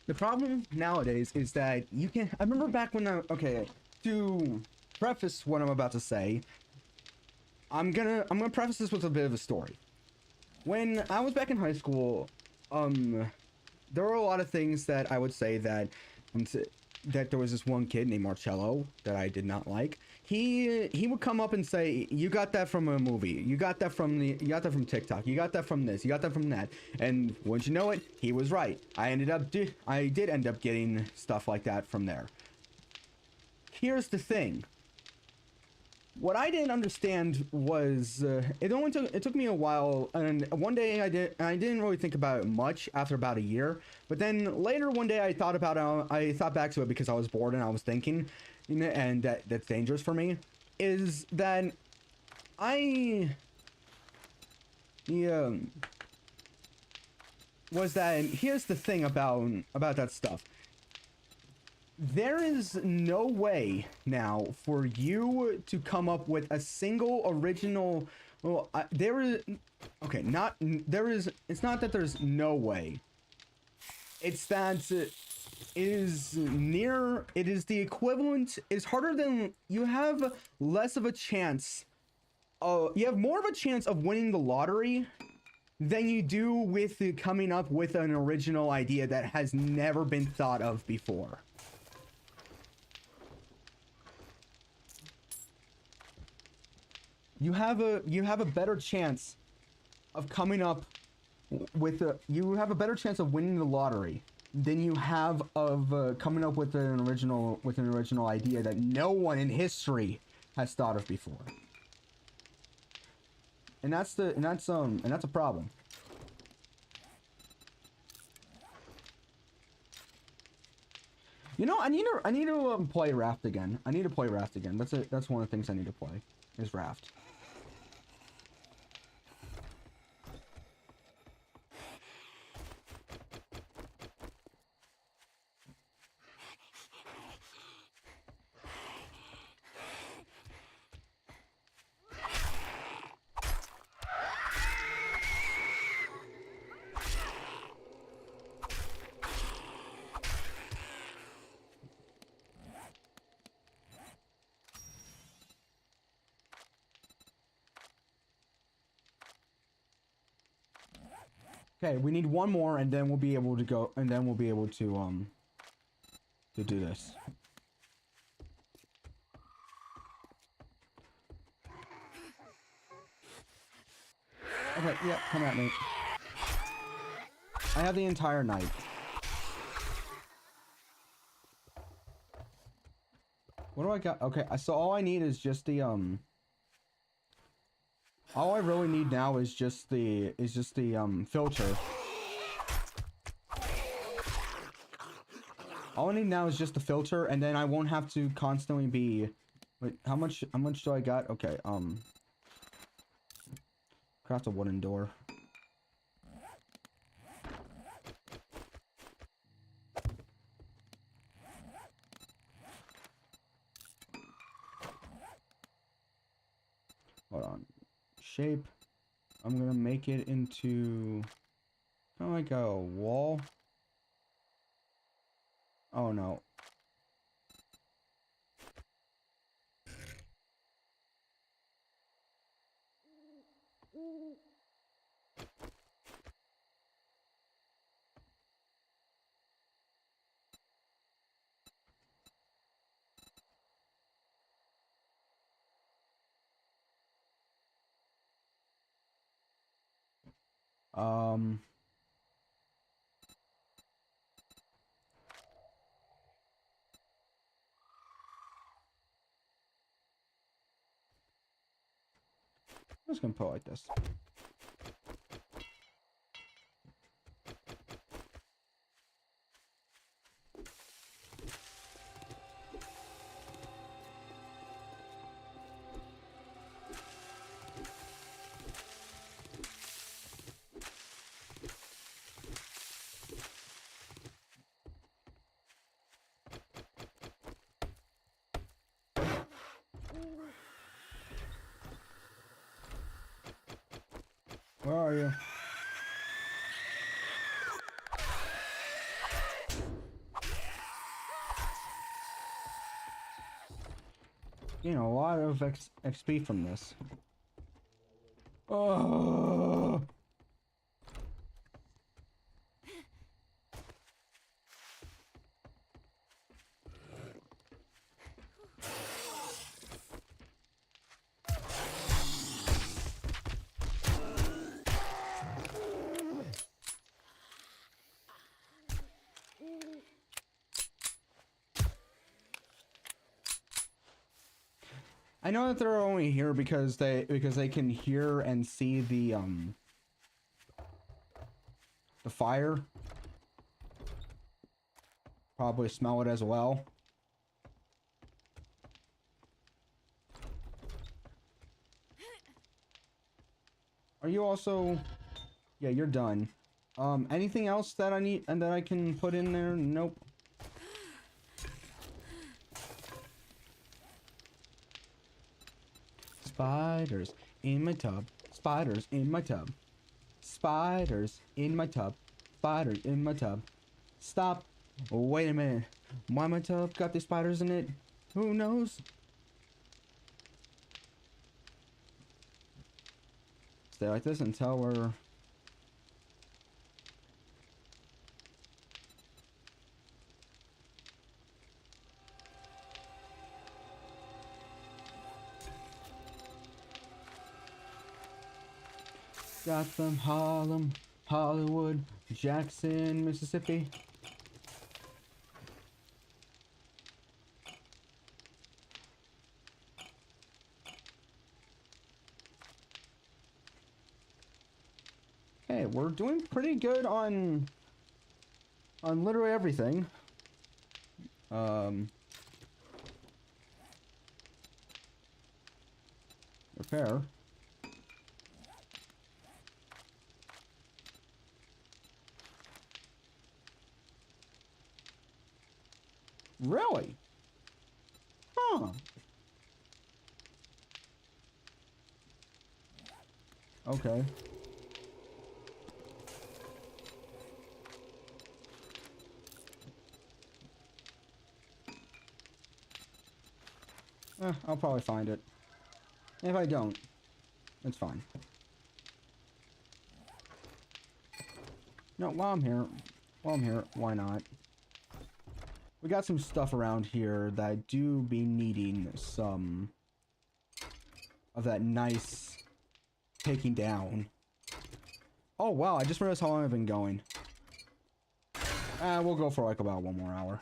The problem nowadays is that you can. I remember back when okay, to preface what I'm about to say, I'm gonna preface this with a bit of a story. When I was back in high school, there were a lot of things that I would say that that there was this one kid named Marcello that I did not like. He would come up and say, "You got that from a movie. You got that from TikTok. You got that from this. You got that from that." And wouldn't you know it, he was right. I did end up getting stuff like that from there. Here's the thing. What I didn't understand was it took me a while, and one day I didn't really think about it much after about a year, but then later one day I thought back to it because I was bored and I was thinking, and that's dangerous for me, is that here's the thing about that stuff. There is no way now for you to come up with a single original. Well, it's not that there's no way. It's that it is the equivalent. It's harder than you have less of a chance. You have more of a chance of winning the lottery than you do with coming up with an original idea that has never been thought of before. You have a better chance of coming up with you have a better chance of winning the lottery than you have of coming up with an original idea that no one in history has thought of before. And that's a problem. You know, I need to play Raft again. I need to play Raft again. That's one of the things I need to play is Raft. Okay, we need one more, and then we'll be able to go, and then we'll be able to do this. Okay, yeah, come at me. I have the entire night. What do I got? Okay, so all I need is just the All I really need now is just the filter. All I need now is just the filter, and then I won't have to constantly be. Wait, how much do I got? Okay, craft a wooden door. Hold on. Shape. I'm gonna make it into kind of like a wall. Oh no. Um. I'm just gonna put it like this. Where are you? You know, a lot of XP from this. Oh. I know that they're only here because they can hear and see the fire. Probably smell it as well. Are you also? Yeah, you're done. Anything else that I need and that I can put in there? Nope. Spiders in my tub. Spiders in my tub. Spiders in my tub. Spiders in my tub. Stop. Wait a minute. Why my tub got these spiders in it? Who knows? Stay like this until we're... Gotham, Harlem, Hollywood, Jackson, Mississippi. Okay, we're doing pretty good on literally everything. Repair. Really? Huh. Okay. I'll probably find it. If I don't, it's fine. No, while I'm here, why not? We got some stuff around here that I do be needing some of that nice taking down. Oh wow, I just realized how long I've been going. We'll go for like about 1 more hour.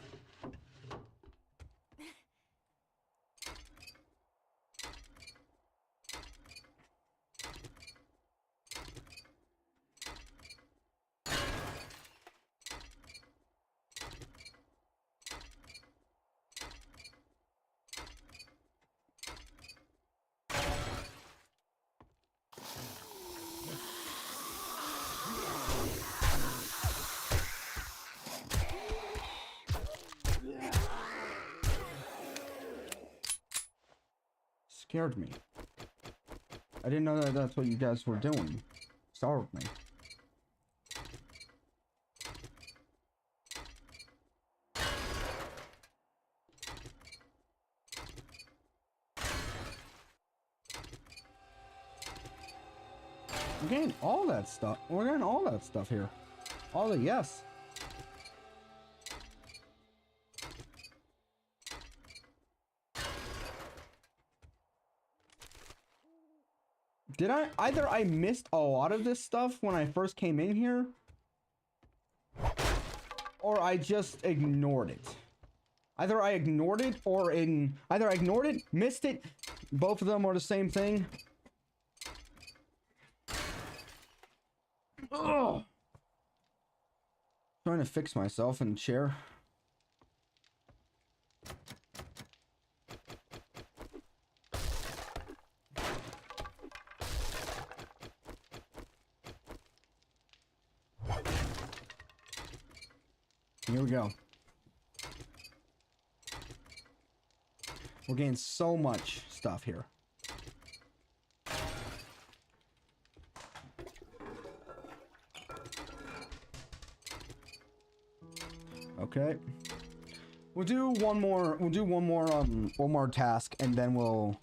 Scared me. I didn't know that that's what you guys were doing. Startled me. We're getting all that stuff. We're getting all that stuff here. All the yes. Did either I missed a lot of this stuff when I first came in here, or I just ignored it. Either I ignored it either I ignored it, missed it. Both of them are the same thing. Ugh. Trying to fix myself in the chair. Here we go. We're getting so much stuff here. Okay. We'll do one more task, and then we'll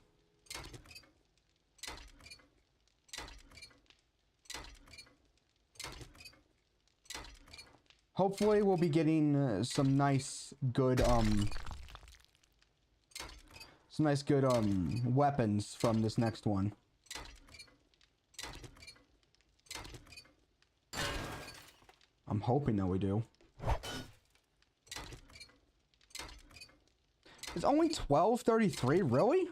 hopefully we'll be getting some nice good weapons from this next one. I'm hoping that we do. It's only 12:33, really?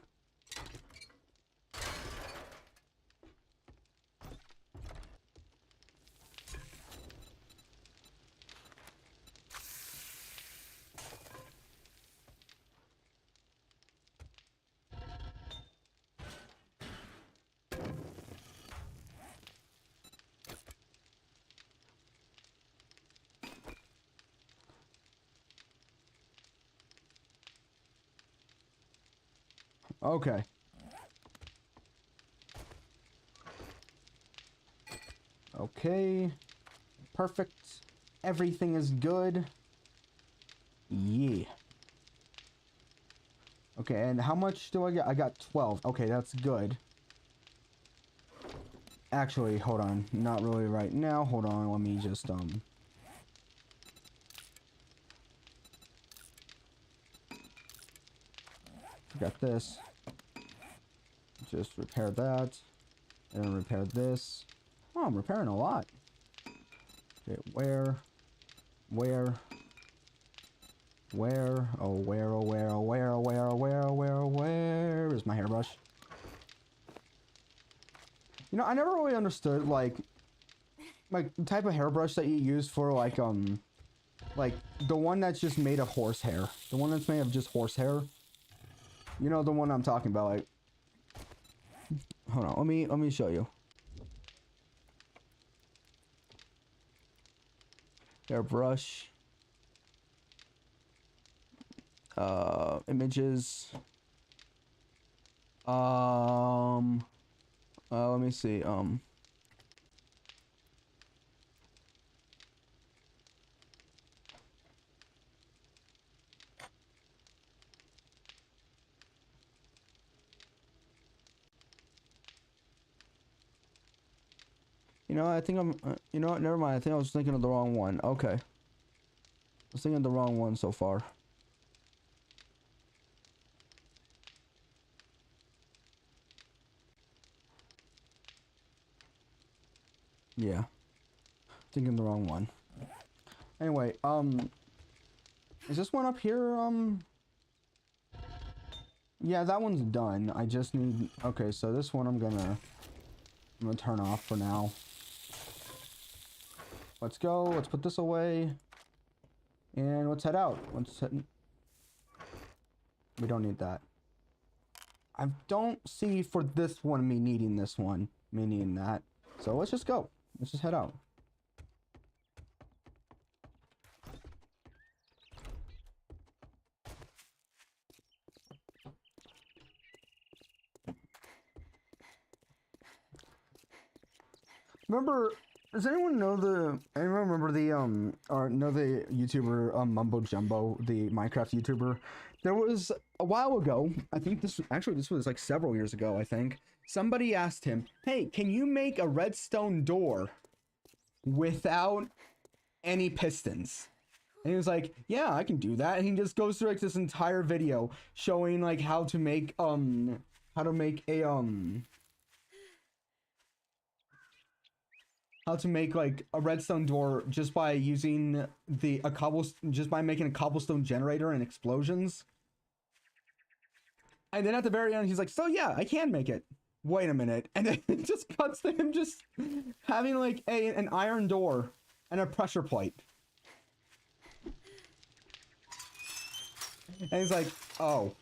Okay. Okay. Perfect. Everything is good. Yeah. Okay, and how much do I get? I got 12. Okay, that's good. Actually, hold on. Not really right now. Hold on. Let me just, got this. Just repair that. And repair this. Oh, I'm repairing a lot. Okay, where? Oh, where is my hairbrush? You know, I never really understood, like the type of hairbrush that you use for, like the one that's just made of horsehair. The one that's made of just horsehair. You know the one I'm talking about, like... Hold on, let me show you. Airbrush. Images. Let me see, you know, I think I'm, you know what, never mind. I think I was thinking of the wrong one. Okay. I was thinking of the wrong one so far. Yeah. Thinking the wrong one. Anyway, is this one up here, yeah, that one's done. I just need, okay, so this one I'm gonna turn off for now. Let's go. Let's put this away. And let's head out. We don't need that. I don't see for this one me needing this one. Me needing that. So let's just go. Let's just head out. Remember, does anyone know anyone remember the, or know the YouTuber, Mumbo Jumbo, the Minecraft YouTuber? There was, a while ago, I think this was like several years ago, I think. Somebody asked him, hey, can you make a redstone door without any pistons? And he was like, yeah, I can do that. And he just goes through like this entire video showing like how to make a, how to make like a redstone door just by using just by making a cobblestone generator and explosions. And then at the very end, he's like, so yeah, I can make it. Wait a minute. And then it just cuts to him just having like an iron door and a pressure plate. And he's like, oh.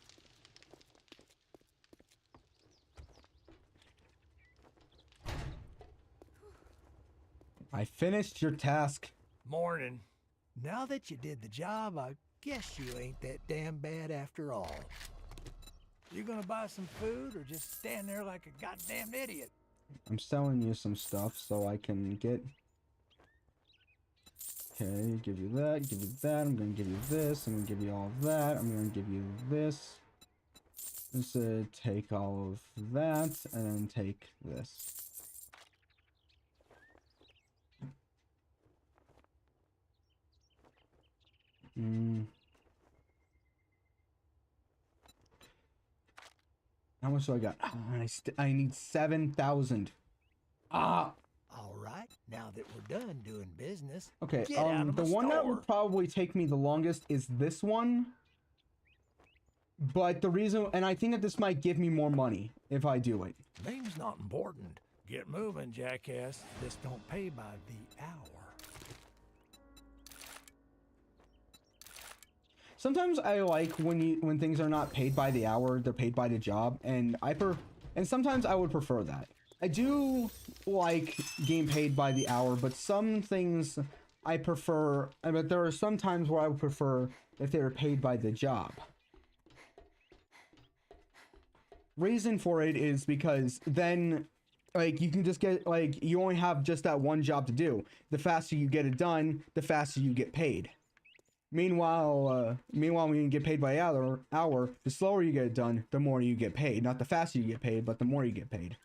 I finished your task.
Morning. Now that you did the job, I guess you ain't that damn bad after all. You gonna buy some food or just stand there like a goddamn idiot?
I'm selling you some stuff so I can get... Okay, give you that, give you that, I'm gonna give you this, I'm gonna give you all of that, I'm gonna give you this. Just take all of that, and then take this. How much do I got? I need 7,000. Ah!
Alright, now that we're done doing business,
Okay,
get out of
the one that
store.
would probably take me the longest is this one. But the reason, and I think that this might give me more money if I do it.
Name's not important. Get moving, jackass. This don't pay by the hour.
Sometimes I like when things are not paid by the hour, they're paid by the job, and sometimes I would prefer that. I do like getting paid by the hour, but some things I prefer, but there are some times where I would prefer if they were paid by the job. Reason for it is because then, like, you can just get, like, you only have just that one job to do. The faster you get it done, the faster you get paid. Meanwhile, when you get paid by hour, the slower you get it done, the more you get paid. Not the faster you get paid, but the more you get paid.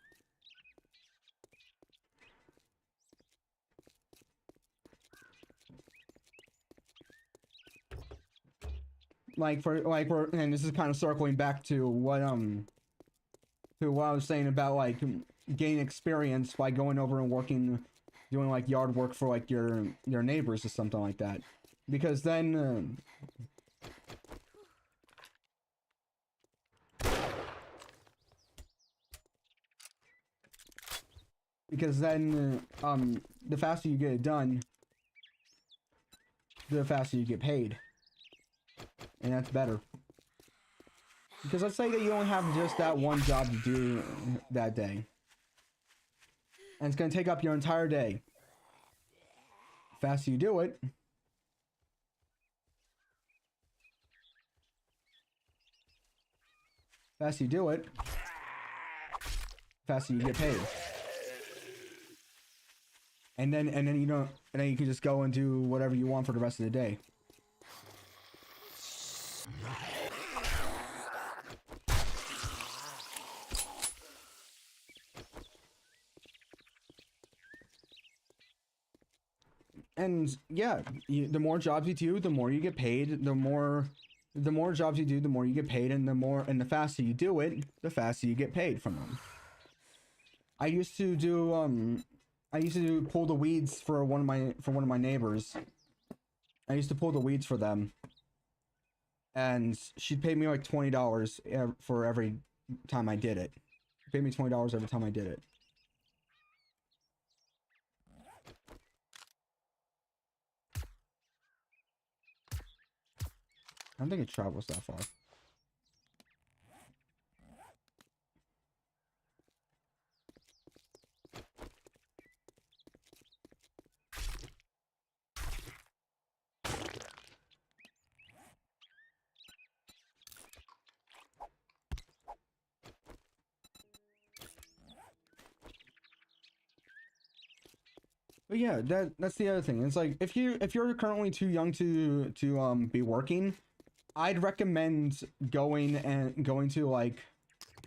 And this is kind of circling back to what I was saying about like gaining experience by going over and doing like yard work for like your neighbors or something like that. Because then the faster you get it done, the faster you get paid. And that's better. Because let's say that you only have just that one job to do that day. And it's going to take up your entire day. The faster you do it, faster you get paid. And then you can just go and do whatever you want for the rest of the day. And yeah, the more jobs you do, the more you get paid. The more jobs you do, the more you get paid, and the faster you do it, the faster you get paid from them. I used to pull the weeds for one of my neighbors. I used to pull the weeds for them, and she'd pay me like $20 for every time I did it. She paid me $20 every time I did it. I don't think it travels that far. But yeah, that's the other thing. It's like if you're currently too young to be working, I'd recommend going to like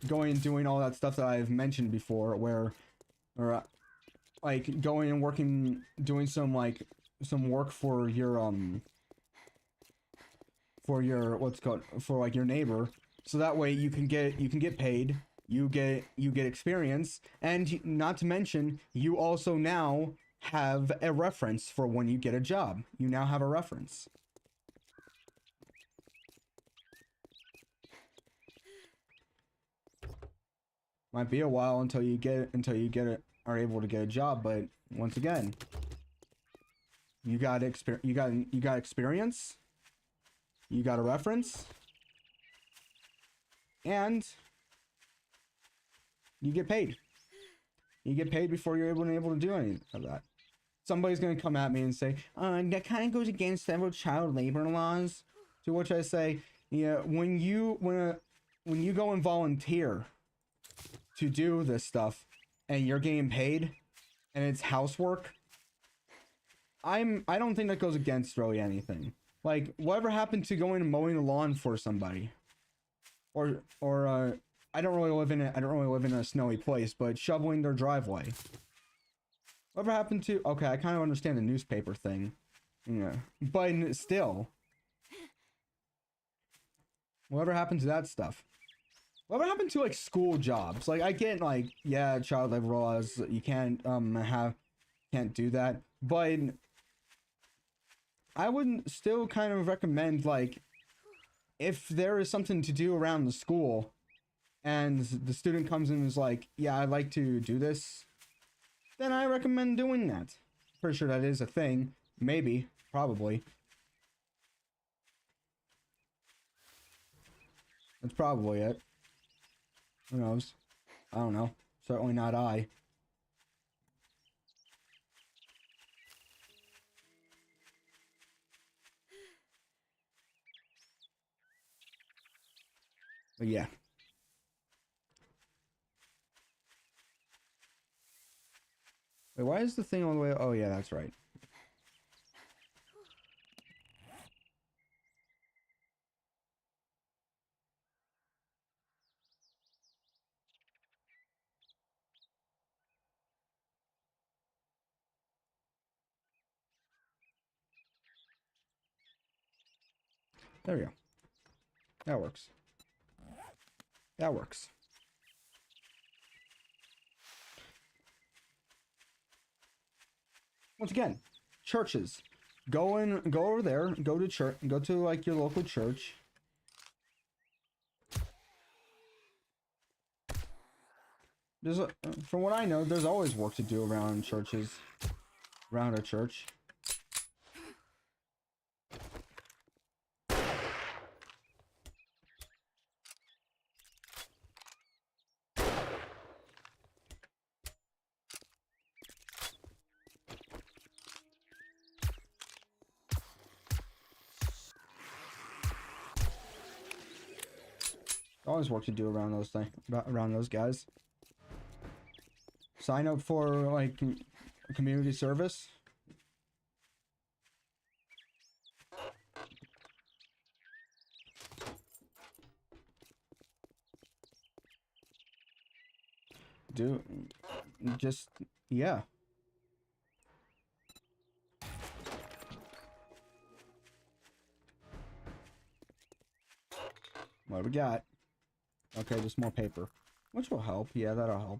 going and doing all that stuff that I've mentioned before, where or like going and working, doing some work for your what's called for like your neighbor, so that way you can get paid, you get experience, and not to mention you also now have a reference for when you get a job. You now have a reference. Might be a while until you are able to get a job, but once again, you got experience, you got a reference, and you get paid. You get paid before you're able to do any of that. Somebody's gonna come at me and say, that kind of goes against several child labor laws. To which I say, yeah, when you go and volunteer to do this stuff, and you're getting paid, and it's housework, I don't think that goes against really anything. Like, whatever happened to going and mowing the lawn for somebody, or I don't really live in a snowy place, but shoveling their driveway. Whatever happened to... Okay, I kind of understand the newspaper thing. Yeah. But still. Whatever happened to that stuff? Whatever happened to, like, school jobs? Like, I get, like, yeah, child labor laws, you can't do that. But I would still kind of recommend, like, if there is something to do around the school, and the student comes in and is like, yeah, I'd like to do this, then I recommend doing that. Pretty sure that is a thing. Maybe. Probably. That's probably it. Who knows? I don't know. Certainly not I. But yeah. Wait, why is the thing all the way... Oh, yeah, that's right. There we go. That works. That works. Once again, churches. Go over there, go to church, go to like your local church. From what I know, there's always work to do around churches, around a church. Always work to do around those around those guys. Sign up for like community service. Yeah. What do we got? Okay, just more paper. Which will help. Yeah, that'll help.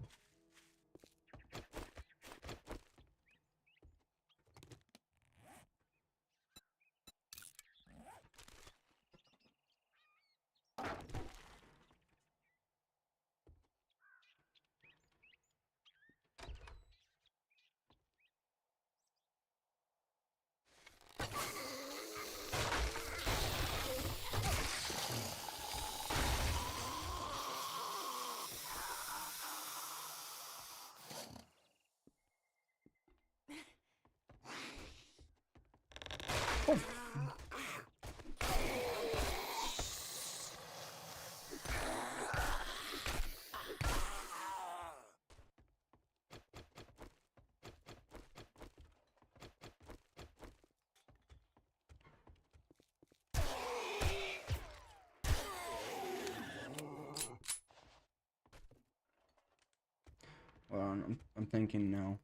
Hold on, I'm thinking now.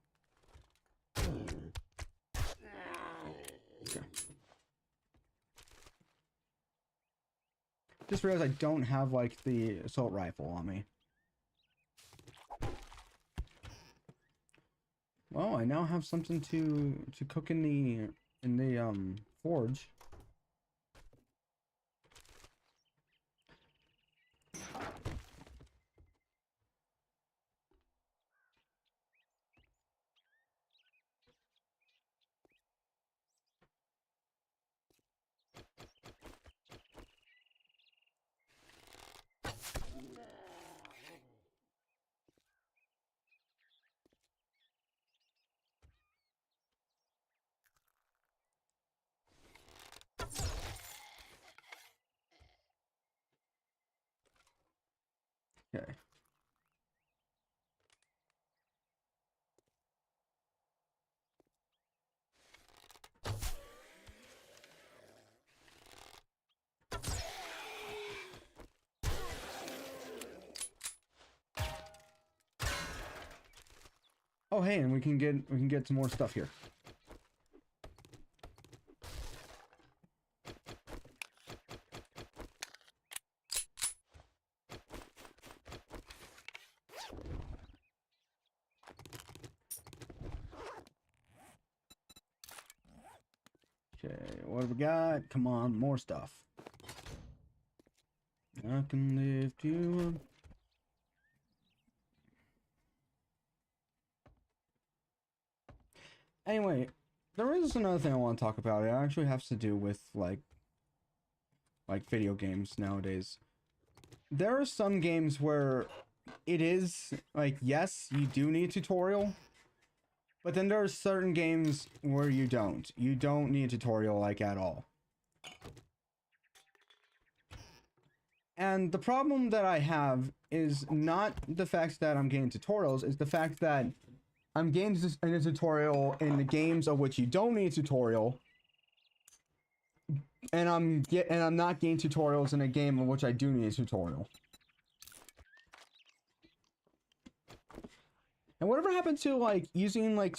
Okay. Just realized I don't have like the assault rifle on me. Well, I now have something to cook in the forge. Okay. Oh, hey, and we can get some more stuff here. Okay, what have we got? Come on, more stuff. I can lift you up. Anyway, there is another thing I want to talk about. It actually has to do with like video games nowadays. There are some games where it is like, yes, you do need tutorial, but then there are certain games where you don't. You don't need tutorial like at all. And the problem that I have is not the fact that I'm getting tutorials, it's the fact that I'm getting a tutorial in the games of which you don't need tutorial, and I'm not getting tutorials in a game in which I do need a tutorial. And whatever happened to like using like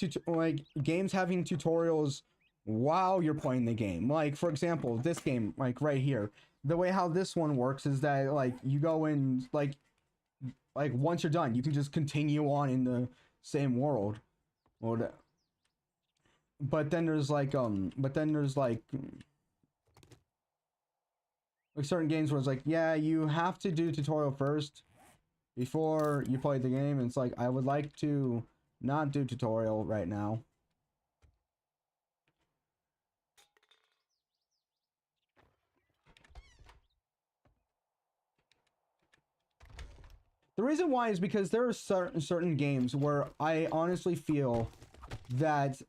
games having tutorials while you're playing the game? Like for example, this game, like right here, the way how this one works is that like you go in like once you're done, you can just continue on in the same world. But then there's like certain games where it's like, yeah, you have to do tutorial first before you play the game, and it's like, I would like to not do tutorial right now. The reason why is because there are certain games where I honestly feel that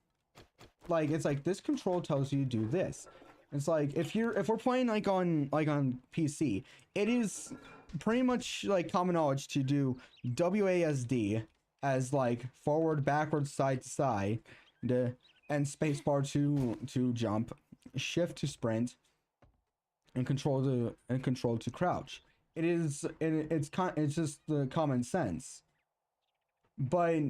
like it's like this control tells you to do this. It's like if we're playing like on PC, it is pretty much like common knowledge to do WASD as like forward, backwards, side to side, and spacebar to jump, shift to sprint, and control to crouch. It's just the common sense. But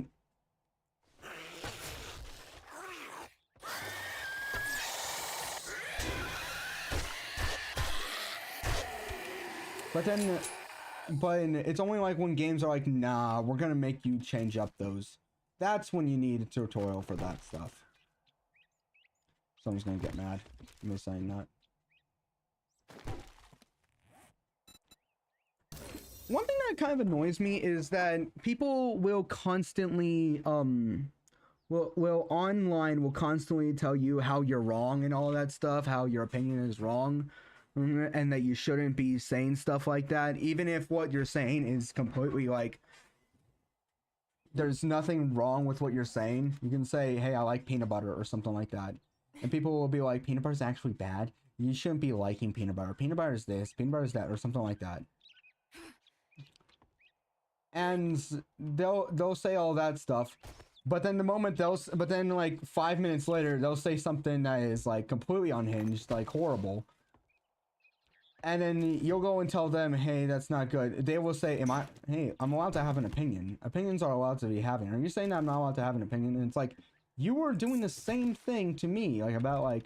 it's only like when games are like, nah, we're gonna make you change up those. That's when you need a tutorial for that stuff. Someone's gonna get mad for me saying that. One thing that kind of annoys me is that people will constantly will online will constantly tell you how you're wrong and all that stuff, how your opinion is wrong, and that you shouldn't be saying stuff like that, even if what you're saying is completely like there's nothing wrong with what you're saying. You can say, hey, I like peanut butter or something like that, and people will be like, peanut butter is actually bad, you shouldn't be liking peanut butter is this, peanut butter is that, or something like that. And they'll say all that stuff, but then like 5 minutes later they'll say something that is like completely unhinged, like horrible, and then you'll go and tell them, hey, that's not good. They will say, hey, I'm allowed to have an opinion. Opinions are allowed to be having. Are you saying that I'm not allowed to have an opinion? And it's like, you were doing the same thing to me, like about like.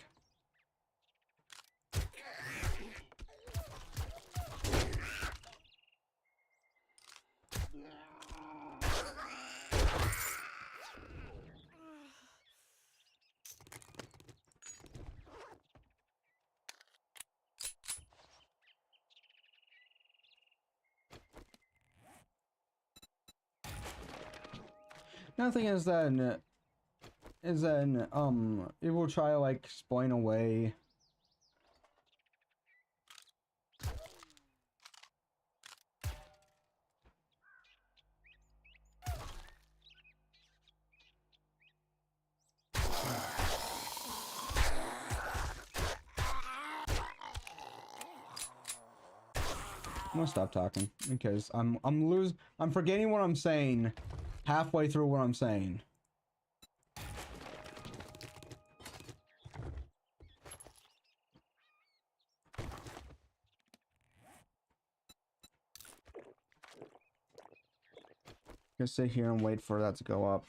Nothing is then it will try to like explain away. I'm gonna stop talking because I'm forgetting what I'm saying halfway through what I'm saying. Just sit here and wait for that to go up.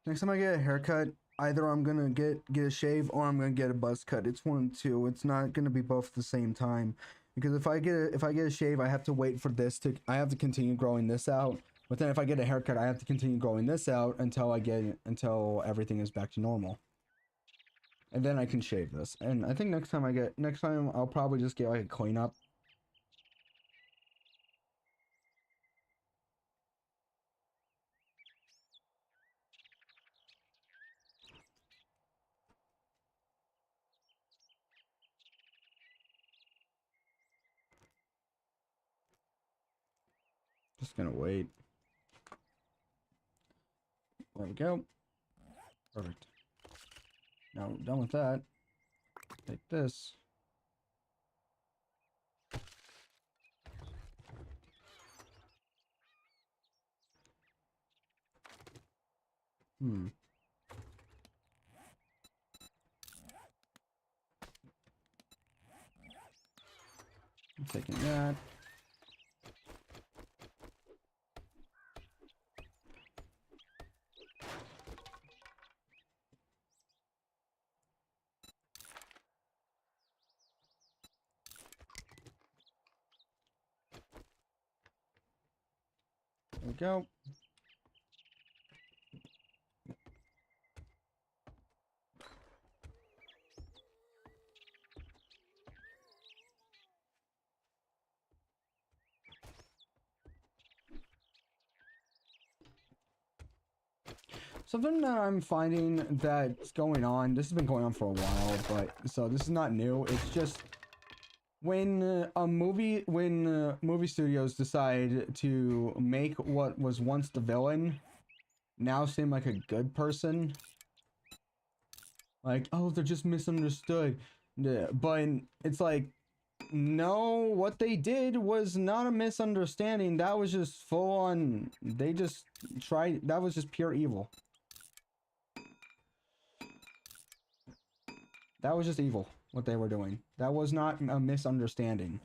Next time I get a haircut, either I'm gonna get a shave or I'm gonna get a buzz cut. It's one of the two. It's not gonna be both at the same time. Because if I get a shave, I have to wait for this to I have to continue growing this out. But then if I get a haircut, I have to continue growing this out until everything is back to normal. And then I can shave this. And I think next time I'll probably just get like a cleanup. Just gonna wait. There we go. Perfect. Now we're done with that. Take this. I'm taking that. There we go. Something that I'm finding that's going on, this has been going on for a while, but so this is not new. It's just when movie studios decide to make what was once the villain now seem like a good person. Like, oh, they're just misunderstood. Yeah, but it's like, no, what they did was not a misunderstanding. That was just full on, they just tried, that was just pure evil. That was just evil, what they were doing. That was not a misunderstanding.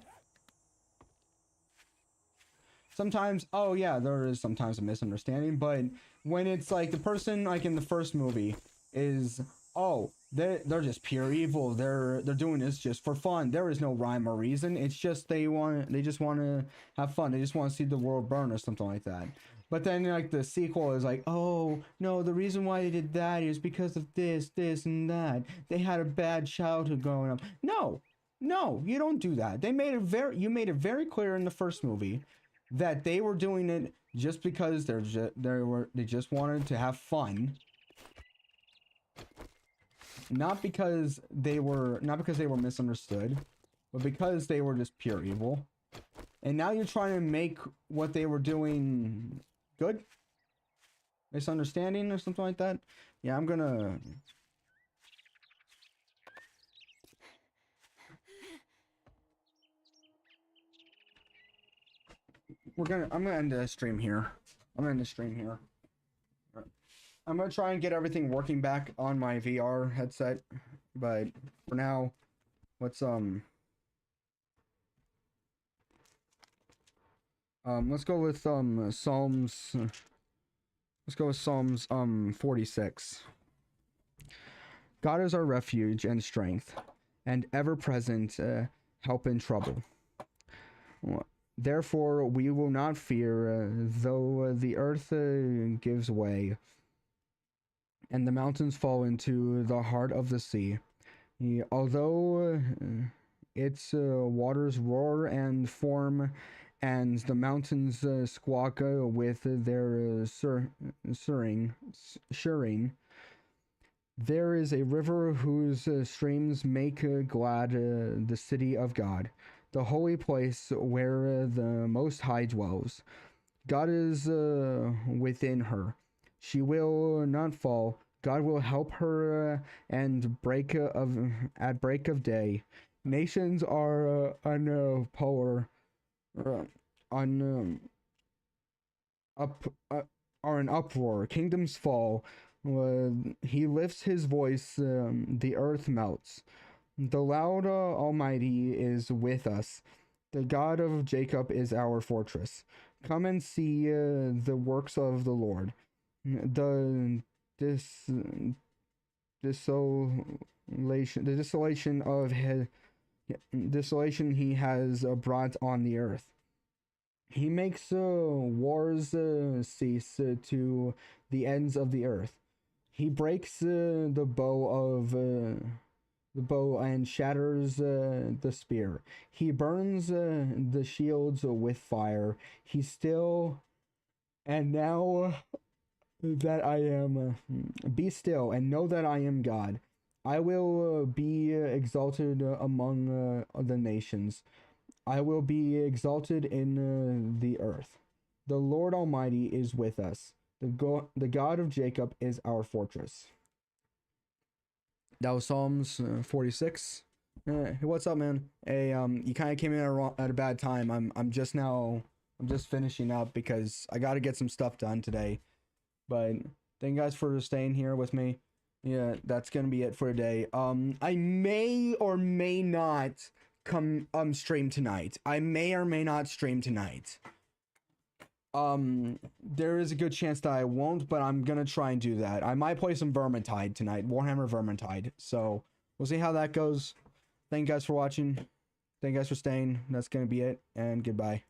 Sometimes, oh yeah, there is sometimes a misunderstanding, but when it's like the person, like in the first movie, is, oh, they're just pure evil. They're doing this just for fun. There is no rhyme or reason. It's just they just want to have fun. They just want to see the world burn or something like that. But then like the sequel is like, oh no, the reason why they did that is because of this, and that. They had a bad childhood growing up. No, you don't do that. You made it very clear in the first movie that they were doing it just because they just wanted to have fun. Not because they were misunderstood, but because they were just pure evil. And now you're trying to make what they were doing good? Misunderstanding or something like that? Yeah, I'm gonna I'm gonna end the stream here. I'm gonna try and get everything working back on my VR headset, but for now, let's go with Psalms. Let's go with Psalms 46. God is our refuge and strength, and ever-present help in trouble. Therefore, we will not fear, though the earth gives way, and the mountains fall into the heart of the sea. Although its waters roar and foam, and the mountains squawk with their shirring, there is a river whose streams make glad the city of God, the holy place where the Most High dwells. God is within her. She will not fall. God will help her at break of day. Nations are are in uproar. Kingdoms fall. He lifts his voice. The earth melts. The Lord Almighty is with us. The God of Jacob is our fortress. Come and see the works of the Lord. The desolation he has brought on the earth. He makes wars cease to the ends of the earth. He breaks the bow and shatters the spear. He burns the shields with fire. He still, and now that I am, be still and know that I am God. I will be exalted among the nations. I will be exalted in the earth. The Lord Almighty is with us. The God of Jacob is our fortress. That was Psalms 46. Hey, what's up, man? Hey, you kind of came in at a bad time. I'm just finishing up because I got to get some stuff done today. But thank you guys for staying here with me. Yeah, that's gonna be it for today. I may or may not stream tonight. I may or may not stream tonight. There is a good chance that I won't, but I'm gonna try and do that. I might play some Vermintide tonight, Warhammer Vermintide. So we'll see how that goes. Thank you guys for watching. Thank you guys for staying. That's gonna be it, and goodbye.